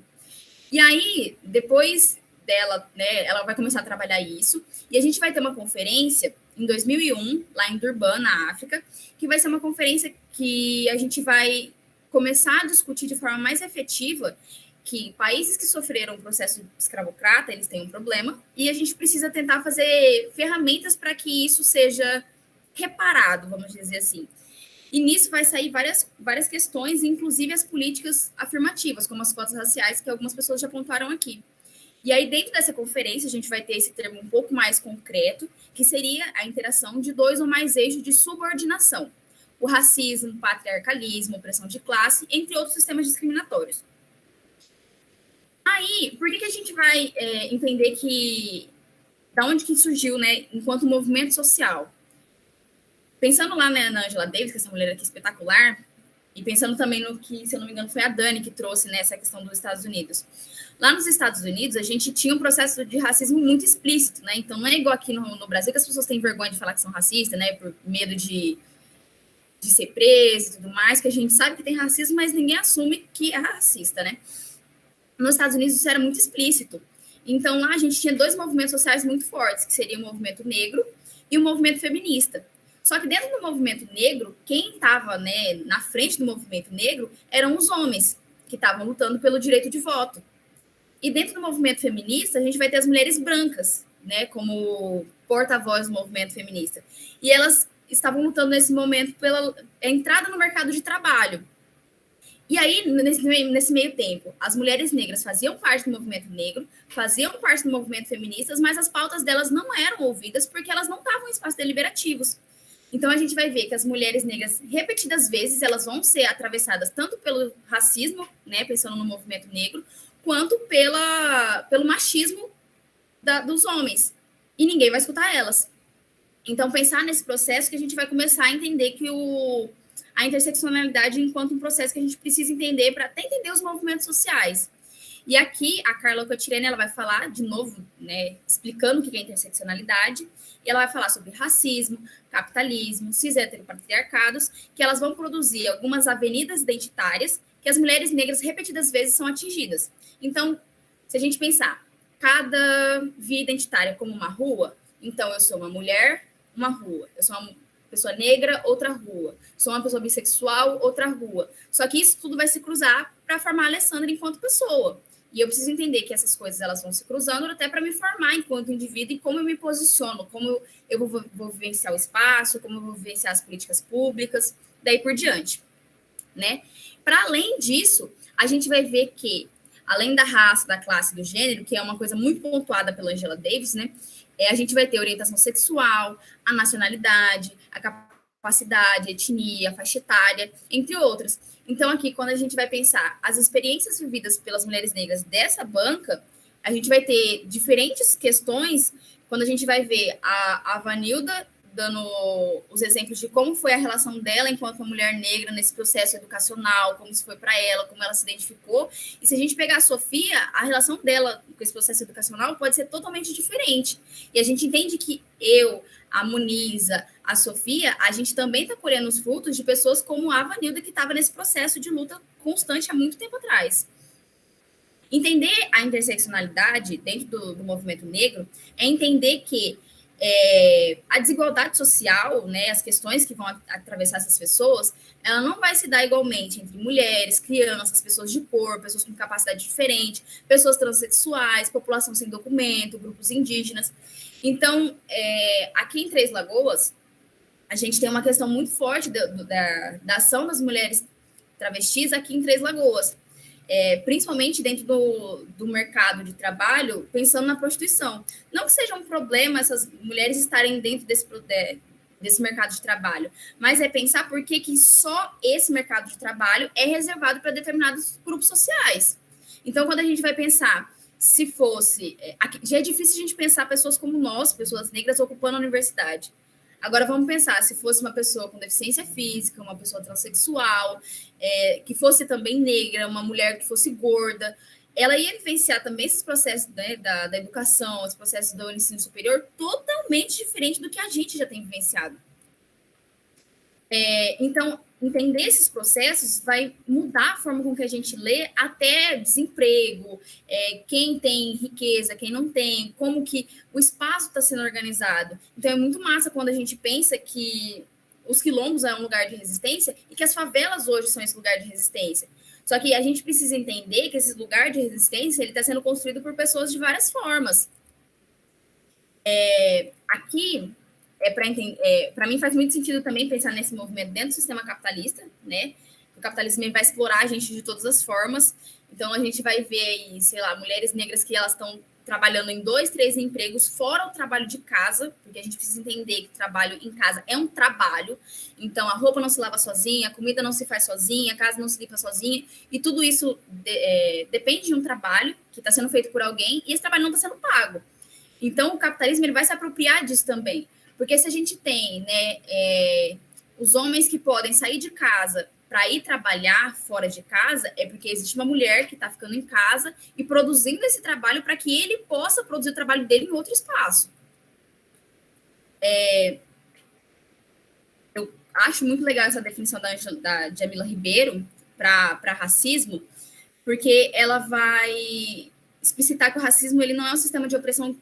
E aí, depois dela, né, ela vai começar a trabalhar isso, e a gente vai ter uma conferência em 2001, lá em Durban, na África, que vai ser uma conferência que a gente vai começar a discutir de forma mais efetiva que países que sofreram o processo escravocrata, eles têm um problema, e a gente precisa tentar fazer ferramentas para que isso seja reparado, vamos dizer assim. E nisso vai sair várias questões, inclusive as políticas afirmativas, como as cotas raciais, que algumas pessoas já pontuaram aqui. E aí, dentro dessa conferência, a gente vai ter esse termo um pouco mais concreto, que seria a interação de 2 ou mais eixos de subordinação. O racismo, o patriarcalismo, opressão de classe, entre outros sistemas discriminatórios. Aí, por que a gente vai entender que... Da onde que surgiu, né, enquanto movimento social? Pensando lá, né, na Angela Davis, que essa mulher aqui espetacular, e pensando também no que, se eu não me engano, foi a Dani que trouxe, né, essa questão dos Estados Unidos. Lá nos Estados Unidos, a gente tinha um processo de racismo muito explícito, né? Então, não é igual aqui no Brasil, que as pessoas têm vergonha de falar que são racistas, né? Por medo de ser preso e tudo mais, que a gente sabe que tem racismo, mas ninguém assume que é racista, né? Nos Estados Unidos, isso era muito explícito. Então, lá a gente tinha 2 movimentos sociais muito fortes, que seria o movimento negro e o movimento feminista. Só que dentro do movimento negro, quem estava, né, na frente do movimento negro eram os homens, que estavam lutando pelo direito de voto. E dentro do movimento feminista, a gente vai ter as mulheres brancas, né, como porta-voz do movimento feminista. E elas estavam lutando nesse momento pela entrada no mercado de trabalho. E aí, nesse meio tempo, as mulheres negras faziam parte do movimento negro, faziam parte do movimento feminista, mas as pautas delas não eram ouvidas porque elas não estavam em espaços deliberativos. Então, a gente vai ver que as mulheres negras, repetidas vezes, elas vão ser atravessadas tanto pelo racismo, né, pensando no movimento negro, quanto pelo machismo dos homens. E ninguém vai escutar elas. Então, pensar nesse processo que a gente vai começar a entender que a interseccionalidade enquanto um processo que a gente precisa entender para até entender os movimentos sociais. E aqui, a Carla Cotirene, ela vai falar, de novo, né, explicando o que é interseccionalidade, e ela vai falar sobre racismo, capitalismo, cis-heteropatriarcados, que elas vão produzir algumas avenidas identitárias que as mulheres negras repetidas vezes são atingidas. Então, se a gente pensar, cada via identitária como uma rua, então eu sou uma mulher, uma rua. Eu sou uma pessoa negra, outra rua. Sou uma pessoa bissexual, outra rua. Só que isso tudo vai se cruzar para formar a Alessandra enquanto pessoa. E eu preciso entender que essas coisas elas vão se cruzando até para me formar enquanto indivíduo e como eu me posiciono, como eu vou vivenciar o espaço, como eu vou vivenciar as políticas públicas, daí por diante, né? Para além disso, a gente vai ver que, além da raça, da classe, do gênero, que é uma coisa muito pontuada pela Angela Davis, né? A gente vai ter orientação sexual, a nacionalidade, a capacidade, a etnia, a faixa etária, entre outras. Então, aqui, quando a gente vai pensar as experiências vividas pelas mulheres negras dessa banca, a gente vai ter diferentes questões quando a gente vai ver a Vanilda dando os exemplos de como foi a relação dela enquanto uma mulher negra nesse processo educacional, como isso foi para ela, como ela se identificou. E se a gente pegar a Sofia, a relação dela com esse processo educacional pode ser totalmente diferente. E a gente entende que a Muniza, a Sofia, a gente também está colhendo os frutos de pessoas como a Vanilda, que estava nesse processo de luta constante há muito tempo atrás. Entender a interseccionalidade dentro do movimento negro é entender que a desigualdade social, né, as questões que vão atravessar essas pessoas, ela não vai se dar igualmente entre mulheres, crianças, pessoas de cor, pessoas com capacidade diferente, pessoas transexuais, população sem documento, grupos indígenas. Então, aqui em Três Lagoas, a gente tem uma questão muito forte da ação das mulheres travestis aqui em Três Lagoas. Principalmente dentro do mercado de trabalho, pensando na prostituição. Não que seja um problema essas mulheres estarem dentro desse mercado de trabalho, mas é pensar por que só esse mercado de trabalho é reservado para determinados grupos sociais. Então, quando a gente vai pensar, se fosse... já é difícil a gente pensar pessoas como nós, pessoas negras, ocupando a universidade. Agora, vamos pensar, se fosse uma pessoa com deficiência física, uma pessoa transexual, que fosse também negra, uma mulher que fosse gorda, ela ia vivenciar também esses processos, né, da educação, os processos do ensino superior, totalmente diferente do que a gente já tem vivenciado. Então, entender esses processos vai mudar a forma com que a gente lê até desemprego, quem tem riqueza, quem não tem, como que o espaço está sendo organizado. Então, é muito massa quando a gente pensa que os quilombos é um lugar de resistência e que as favelas hoje são esse lugar de resistência. Só que a gente precisa entender que esse lugar de resistência ele está sendo construído por pessoas de várias formas. Aqui... para mim faz muito sentido também pensar nesse movimento dentro do sistema capitalista, né? O capitalismo vai explorar a gente de todas as formas. Então, a gente vai ver aí, sei lá, mulheres negras que elas estão trabalhando em 2, 3 empregos, fora o trabalho de casa, porque a gente precisa entender que trabalho em casa é um trabalho. Então, a roupa não se lava sozinha, a comida não se faz sozinha, a casa não se limpa sozinha, e tudo isso depende de um trabalho que está sendo feito por alguém, e esse trabalho não está sendo pago. Então, o capitalismo ele vai se apropriar disso também. Porque se a gente tem, né, os homens que podem sair de casa para ir trabalhar fora de casa, é porque existe uma mulher que está ficando em casa e produzindo esse trabalho para que ele possa produzir o trabalho dele em outro espaço. Eu acho muito legal essa definição da Djamila Ribeiro para racismo, porque ela vai explicitar que o racismo ele não é um sistema de opressão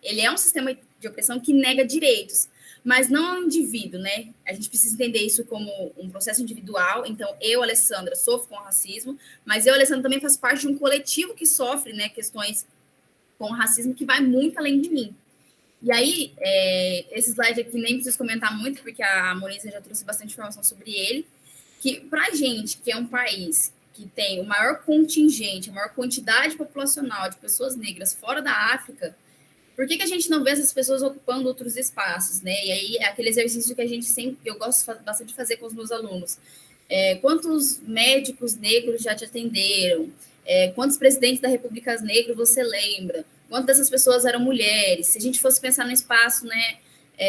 ele é um sistema de opressão que nega direitos, mas não ao indivíduo, né? A gente precisa entender isso como um processo individual. Então, eu, Alessandra, sofro com racismo, mas eu, Alessandra, também faço parte de um coletivo que sofre, né, questões com racismo que vai muito além de mim. E aí, esse slide aqui nem preciso comentar muito, porque a Maurícia já trouxe bastante informação sobre ele, que pra gente, que é um país que tem o maior contingente, a maior quantidade populacional de pessoas negras fora da África, por que a gente não vê essas pessoas ocupando outros espaços, né? E aí é aquele exercício que eu gosto bastante de fazer com os meus alunos. Quantos médicos negros já te atenderam? Quantos presidentes da República negros você lembra? Quantas dessas pessoas eram mulheres? Se a gente fosse pensar no espaço, né,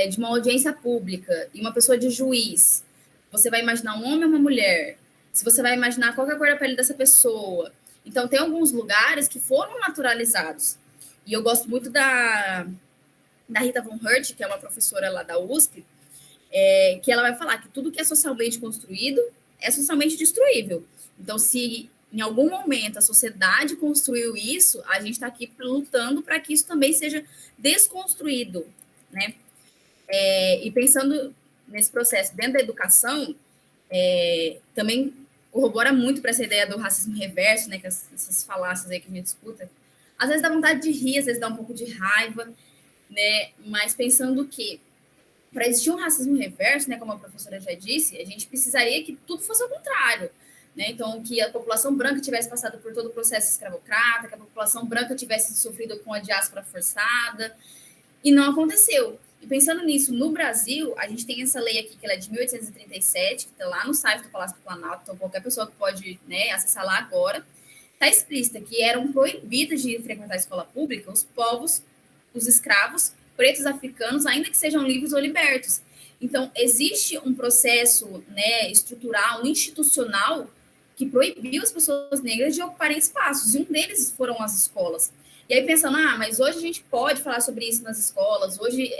de uma audiência pública e uma pessoa de juiz, você vai imaginar um homem ou uma mulher? Se você vai imaginar qual é a cor da pele dessa pessoa. Então, tem alguns lugares que foram naturalizados. E eu gosto muito da Rita Von Hurt, que é uma professora lá da USP, que ela vai falar que tudo que é socialmente construído é socialmente destruível. Então, se em algum momento a sociedade construiu isso, a gente está aqui lutando para que isso também seja desconstruído, né? E pensando nesse processo dentro da educação, também corrobora muito para essa ideia do racismo reverso, né, que essas falácias aí que a gente escuta. Às vezes dá vontade de rir, às vezes dá um pouco de raiva, né, mas pensando que para existir um racismo reverso, né, como a professora já disse, a gente precisaria que tudo fosse ao contrário, né? Então, que a população branca tivesse passado por todo o processo escravocrata, que a população branca tivesse sofrido com a diáspora forçada, e não aconteceu. E pensando nisso, no Brasil, a gente tem essa lei aqui, que ela é de 1837, que está lá no site do Palácio do Planalto, então qualquer pessoa que pode, né, acessar lá agora, está explícita que eram proibidos de frequentar a escola pública os povos, os escravos, pretos africanos, ainda que sejam livres ou libertos. Então, existe um processo, né, estrutural, institucional, que proibiu as pessoas negras de ocuparem espaços, e um deles foram as escolas. E aí pensando, mas hoje a gente pode falar sobre isso nas escolas, hoje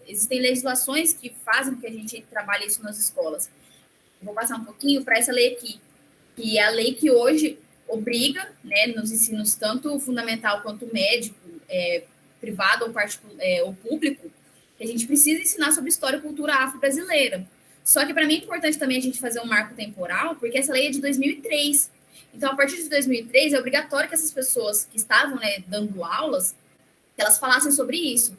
existem legislações que fazem com que a gente trabalhe isso nas escolas. Vou passar um pouquinho para essa lei aqui, que é a lei que hoje obriga, né, nos ensinos tanto fundamental quanto médio, privado ou, ou público, que a gente precisa ensinar sobre história e cultura afro-brasileira. Só que para mim é importante também a gente fazer um marco temporal, porque essa lei é de 2003. Então, a partir de 2003, é obrigatório que essas pessoas que estavam, né, dando aulas, que elas falassem sobre isso.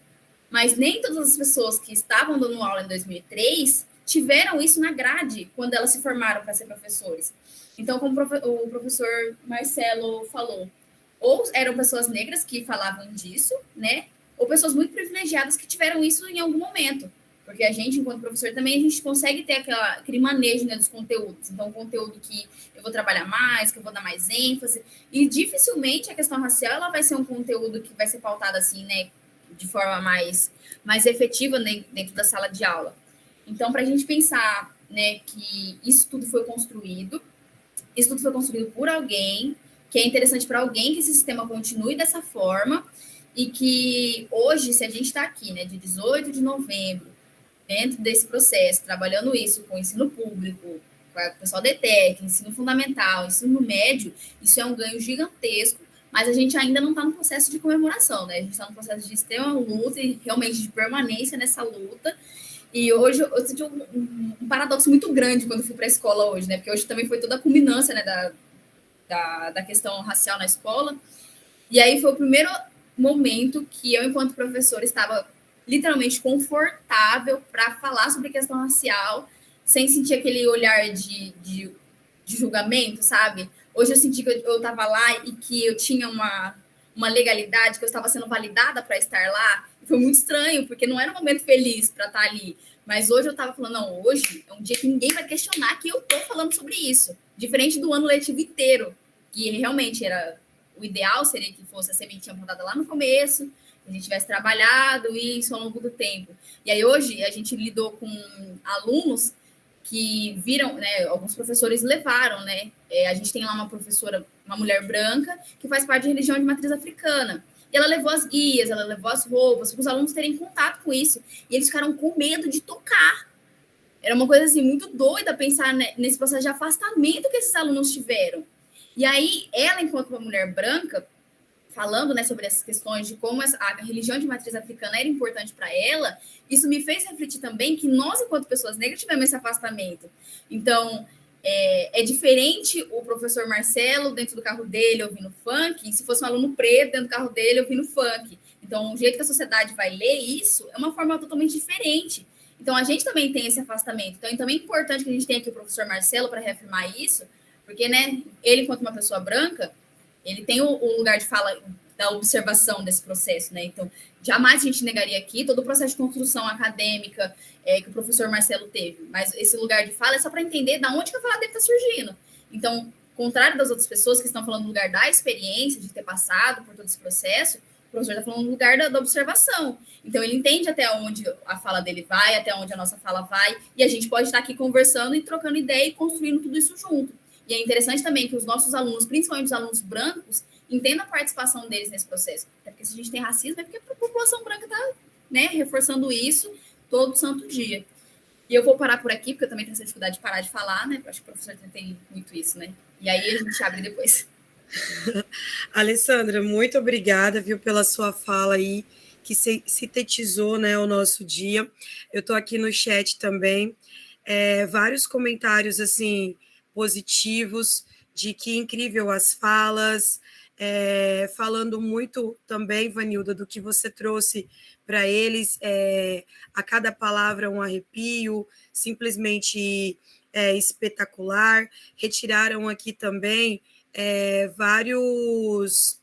Mas nem todas as pessoas que estavam dando aula em 2003 tiveram isso na grade quando elas se formaram para ser professores. Então, como o professor Marcelo falou, ou eram pessoas negras que falavam disso, né? Ou pessoas muito privilegiadas que tiveram isso em algum momento. Porque a gente, enquanto professor, também a gente consegue ter aquele manejo, né, dos conteúdos. Então, um conteúdo que eu vou trabalhar mais, que eu vou dar mais ênfase. E dificilmente a questão racial ela vai ser um conteúdo que vai ser pautado assim, né, de forma mais efetiva, né, dentro da sala de aula. Então, para a gente pensar, né, que isso tudo foi construído por alguém, que é interessante para alguém que esse sistema continue dessa forma e que hoje, se a gente está aqui, né, de 18 de novembro, dentro desse processo, trabalhando isso com o ensino público, com o pessoal da ETEC, ensino fundamental, ensino médio, isso é um ganho gigantesco, mas a gente ainda não está no processo de comemoração, né? A gente está no processo de ter uma luta e realmente de permanência nessa luta. E hoje eu senti um paradoxo muito grande quando fui para a escola hoje, né? Porque hoje também foi toda a culminância, né, da questão racial na escola. E aí foi o primeiro momento que eu, enquanto professora, estava literalmente confortável para falar sobre questão racial, sem sentir aquele olhar de julgamento, sabe? Hoje eu senti que eu estava lá e que eu tinha uma legalidade, que eu estava sendo validada para estar lá. E foi muito estranho, porque não era um momento feliz para estar ali. Mas hoje eu estava falando, não, hoje é um dia que ninguém vai questionar que eu estou falando sobre isso. Diferente do ano letivo inteiro, que realmente era... O ideal seria que fosse a sementinha plantada lá no começo, que a gente tivesse trabalhado isso ao longo do tempo. E aí hoje a gente lidou com alunos que viram, né, alguns professores levaram, né, a gente tem lá uma professora, uma mulher branca, que faz parte de religião de matriz africana. E ela levou as guias, ela levou as roupas, para os alunos terem contato com isso. E eles ficaram com medo de tocar. Era uma coisa assim muito doida pensar nesse processo de afastamento que esses alunos tiveram. E aí, ela, enquanto uma mulher branca, falando, né, sobre essas questões de como a religião de matriz africana era importante para ela, isso me fez refletir também que nós, enquanto pessoas negras, tivemos esse afastamento. Então, é diferente o professor Marcelo dentro do carro dele ouvindo funk, se fosse um aluno preto dentro do carro dele ouvindo funk. Então, o jeito que a sociedade vai ler isso é uma forma totalmente diferente. Então, a gente também tem esse afastamento. Então, é também importante que a gente tenha aqui o professor Marcelo para reafirmar isso, porque, né, ele, enquanto uma pessoa branca, ele tem o lugar de fala da observação desse processo, né? Então, jamais a gente negaria aqui todo o processo de construção acadêmica que o professor Marcelo teve, mas esse lugar de fala é só para entender da onde que a fala dele está surgindo. Então, contrário das outras pessoas que estão falando no lugar da experiência, de ter passado por todo esse processo, o professor está falando no lugar da observação. Então, ele entende até onde a fala dele vai, até onde a nossa fala vai, e a gente pode estar aqui conversando e trocando ideia e construindo tudo isso junto. E é interessante também que os nossos alunos, principalmente os alunos brancos, entendam a participação deles nesse processo. Até porque se a gente tem racismo, é porque a população branca está, né, reforçando isso todo santo dia. E eu vou parar por aqui, porque eu também tenho essa dificuldade de parar de falar, né? Eu acho que o professor tem muito isso, né? E aí a gente abre depois. Alessandra, muito obrigada, viu, pela sua fala aí, que sintetizou, né, o nosso dia. Eu estou aqui no chat também. Vários comentários, assim, positivos, de que incrível as falas, falando muito também, Vanilda, do que você trouxe para eles, a cada palavra um arrepio, simplesmente espetacular. Retiraram aqui também vários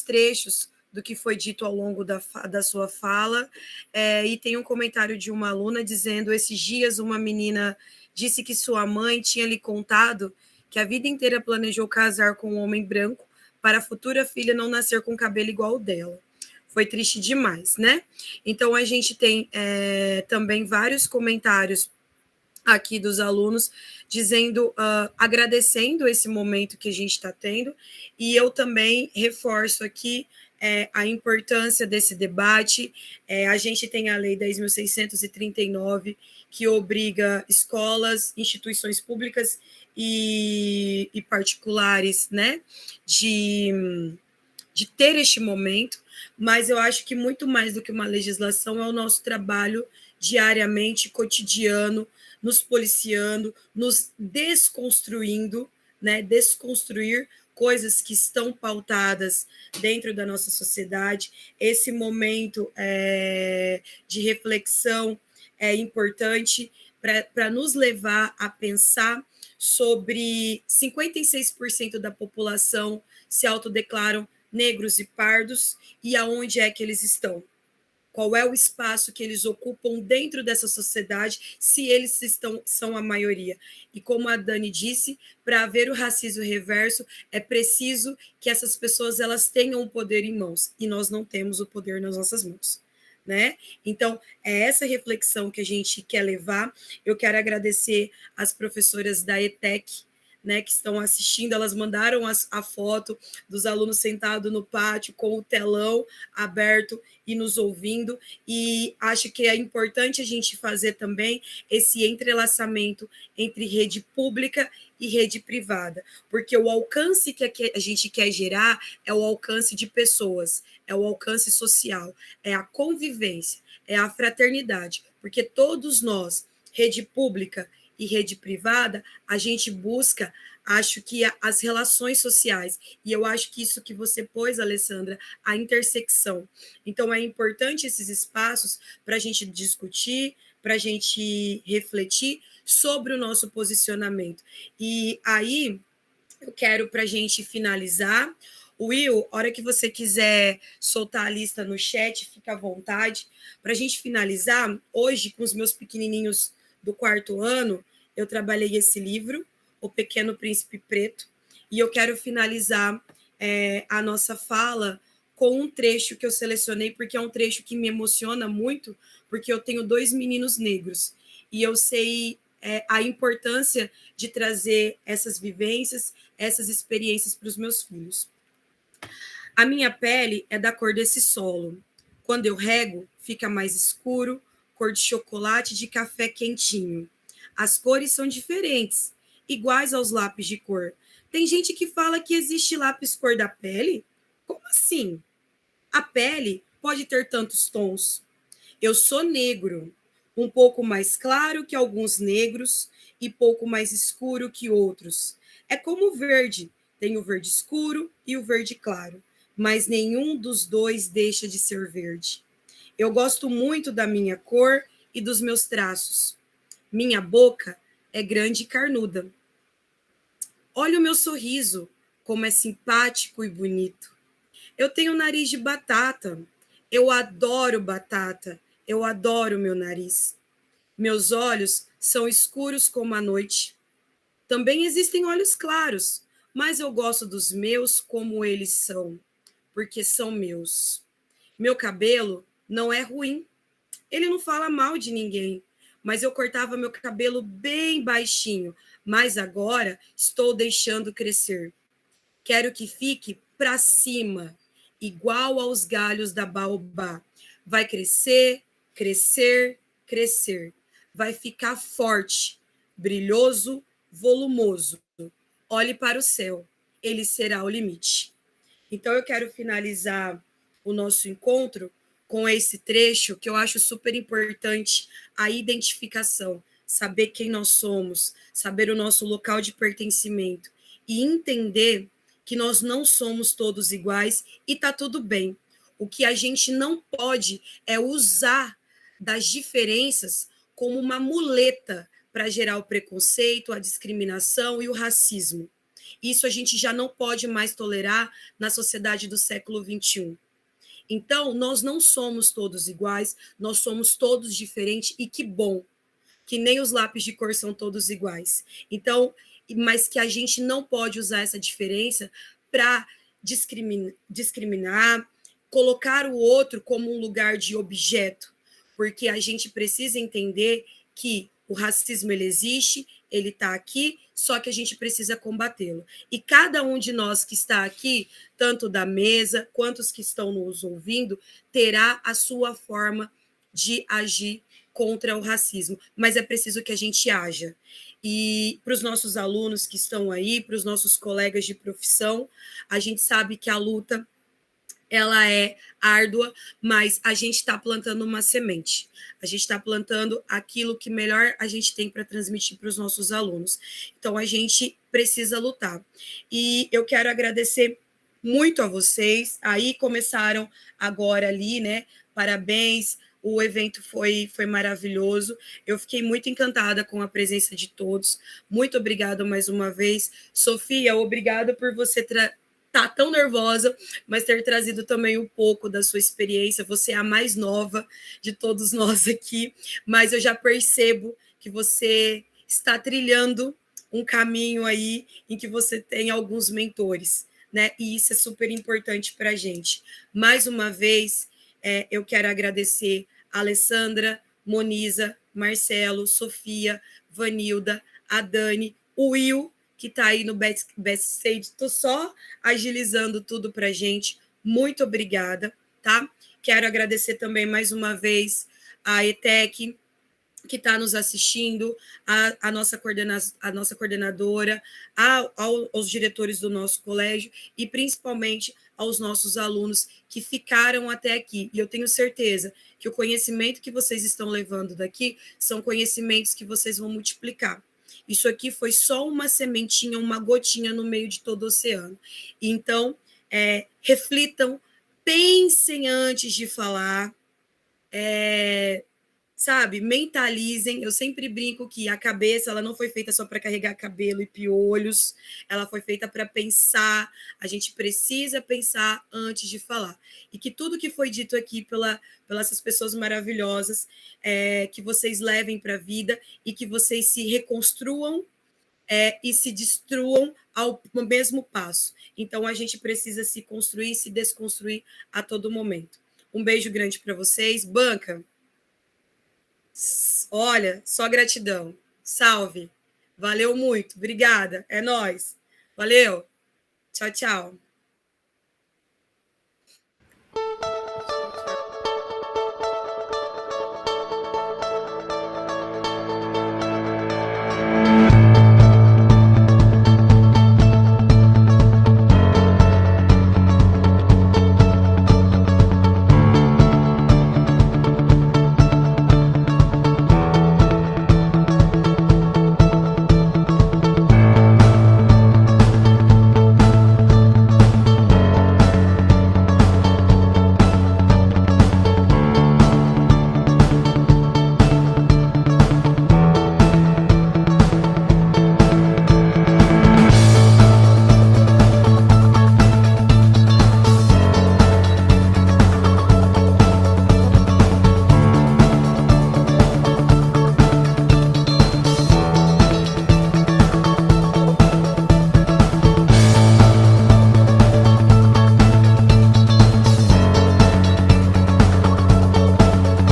trechos do que foi dito ao longo da sua fala, e tem um comentário de uma aluna dizendo: esses dias uma menina disse que sua mãe tinha lhe contado que a vida inteira planejou casar com um homem branco para a futura filha não nascer com cabelo igual ao dela. Foi triste demais, né? Então, a gente tem também vários comentários aqui dos alunos dizendo, agradecendo esse momento que a gente está tendo, e eu também reforço aqui a importância desse debate. A gente tem a Lei 10.639, que obriga escolas, instituições públicas e particulares, né, de ter este momento, mas eu acho que muito mais do que uma legislação é o nosso trabalho diariamente, cotidiano, nos policiando, nos desconstruindo, né, desconstruir coisas que estão pautadas dentro da nossa sociedade. Esse momento de reflexão é importante para nos levar a pensar sobre 56% da população se autodeclaram negros e pardos, e aonde é que eles estão? Qual é o espaço que eles ocupam dentro dessa sociedade, se eles são a maioria? E como a Dani disse, para haver o racismo reverso, é preciso que essas pessoas elas tenham o poder em mãos, e nós não temos o poder nas nossas mãos, né? Então, é essa reflexão que a gente quer levar. Eu quero agradecer às professoras da ETEC, né, que estão assistindo. Elas mandaram a foto dos alunos sentados no pátio com o telão aberto e nos ouvindo, e acho que é importante a gente fazer também esse entrelaçamento entre rede pública e rede privada, porque o alcance que a gente quer gerar é o alcance de pessoas, é o alcance social, é a convivência, é a fraternidade, porque todos nós, rede pública e rede privada, a gente busca, acho que as relações sociais, e eu acho que isso que você pôs, Alessandra, a intersecção. Então, é importante esses espaços para a gente discutir, para a gente refletir sobre o nosso posicionamento. E aí, eu quero, para a gente finalizar, Will, a hora que você quiser soltar a lista no chat, fica à vontade. Para a gente finalizar, hoje, com os meus pequenininhos do 4º ano, eu trabalhei esse livro, O Pequeno Príncipe Preto, e eu quero finalizar a nossa fala com um trecho que eu selecionei, porque é um trecho que me emociona muito, porque eu tenho 2 meninos negros, e eu sei a importância de trazer essas vivências, essas experiências para os meus filhos. A minha pele é da cor desse solo. Quando eu rego, fica mais escuro, cor de chocolate de café quentinho. As cores são diferentes, iguais aos lápis de cor. Tem gente que fala que existe lápis cor da pele? Como assim? A pele pode ter tantos tons. Eu sou negro, um pouco mais claro que alguns negros e pouco mais escuro que outros. É como o verde, tem o verde escuro e o verde claro, mas nenhum dos dois deixa de ser verde. Eu gosto muito da minha cor e dos meus traços. Minha boca é grande e carnuda. Olha o meu sorriso, como é simpático e bonito. Eu tenho nariz de batata. Eu adoro batata. Eu adoro meu nariz. Meus olhos são escuros como a noite. Também existem olhos claros, mas eu gosto dos meus como eles são, porque são meus. Meu cabelo não é ruim. Ele não fala mal de ninguém, mas eu cortava meu cabelo bem baixinho, mas agora estou deixando crescer. Quero que fique para cima, igual aos galhos da baobá. Vai crescer, crescer, crescer. Vai ficar forte, brilhoso, volumoso. Olhe para o céu, ele será o limite. Então, eu quero finalizar o nosso encontro com esse trecho que eu acho super importante, a identificação. saber quem nós somos, saber o nosso local de pertencimento e entender que nós não somos todos iguais e tá tudo bem. O que a gente não pode é usar das diferenças como uma muleta para gerar o preconceito, a discriminação e o racismo. Isso a gente já não pode mais tolerar na sociedade do século XXI. Então, nós não somos todos iguais, nós somos todos diferentes, e que bom, que nem os lápis de cor são todos iguais. Então, mas que a gente não pode usar essa diferença para discriminar, colocar o outro como um lugar de objeto, porque a gente precisa entender que o racismo ele existe, ele está aqui, só que a gente precisa combatê-lo. E cada um de nós que está aqui, tanto da mesa quanto os que estão nos ouvindo, terá a sua forma de agir contra o racismo, mas é preciso que a gente haja. E para os nossos alunos que estão aí, para os nossos colegas de profissão, a gente sabe que a luta ela é árdua, mas a gente está plantando uma semente. A gente está plantando aquilo que melhor a gente tem para transmitir para os nossos alunos. Então, a gente precisa lutar. E eu quero agradecer muito a vocês. Aí começaram agora ali, né? Parabéns. O evento foi maravilhoso. Eu fiquei muito encantada com a presença de todos. Muito obrigada mais uma vez. Sofia, obrigada por você tá tão nervosa, mas ter trazido também um pouco da sua experiência. Você é a mais nova de todos nós aqui, mas eu já percebo que você está trilhando um caminho aí em que você tem alguns mentores, né? E isso é super importante para a gente. Mais uma vez, eu quero agradecer a Alessandra, Moniza, Marcelo, Sofia, Vanilda, a Dani, o Will, que está aí no backstage. Estou só agilizando tudo para a gente. Muito obrigada, tá? Quero agradecer também mais uma vez a ETEC, que está nos assistindo, a nossa coordenadora, aos diretores do nosso colégio e principalmente aos nossos alunos que ficaram até aqui. E eu tenho certeza que o conhecimento que vocês estão levando daqui são conhecimentos que vocês vão multiplicar. Isso aqui foi só uma sementinha, uma gotinha no meio de todo o oceano. Então, reflitam, pensem antes de falar, sabe, mentalizem. Eu sempre brinco que a cabeça ela não foi feita só para carregar cabelo e piolhos, ela foi feita para pensar. A gente precisa pensar antes de falar. E que tudo que foi dito aqui pelas essas pessoas maravilhosas, que vocês levem para a vida e que vocês se reconstruam e se destruam ao mesmo passo. Então, a gente precisa se construir e se desconstruir a todo momento. Um beijo grande para vocês. Banca! Olha, só gratidão. Salve. Valeu muito. Obrigada. É nóis. Valeu. Tchau, tchau.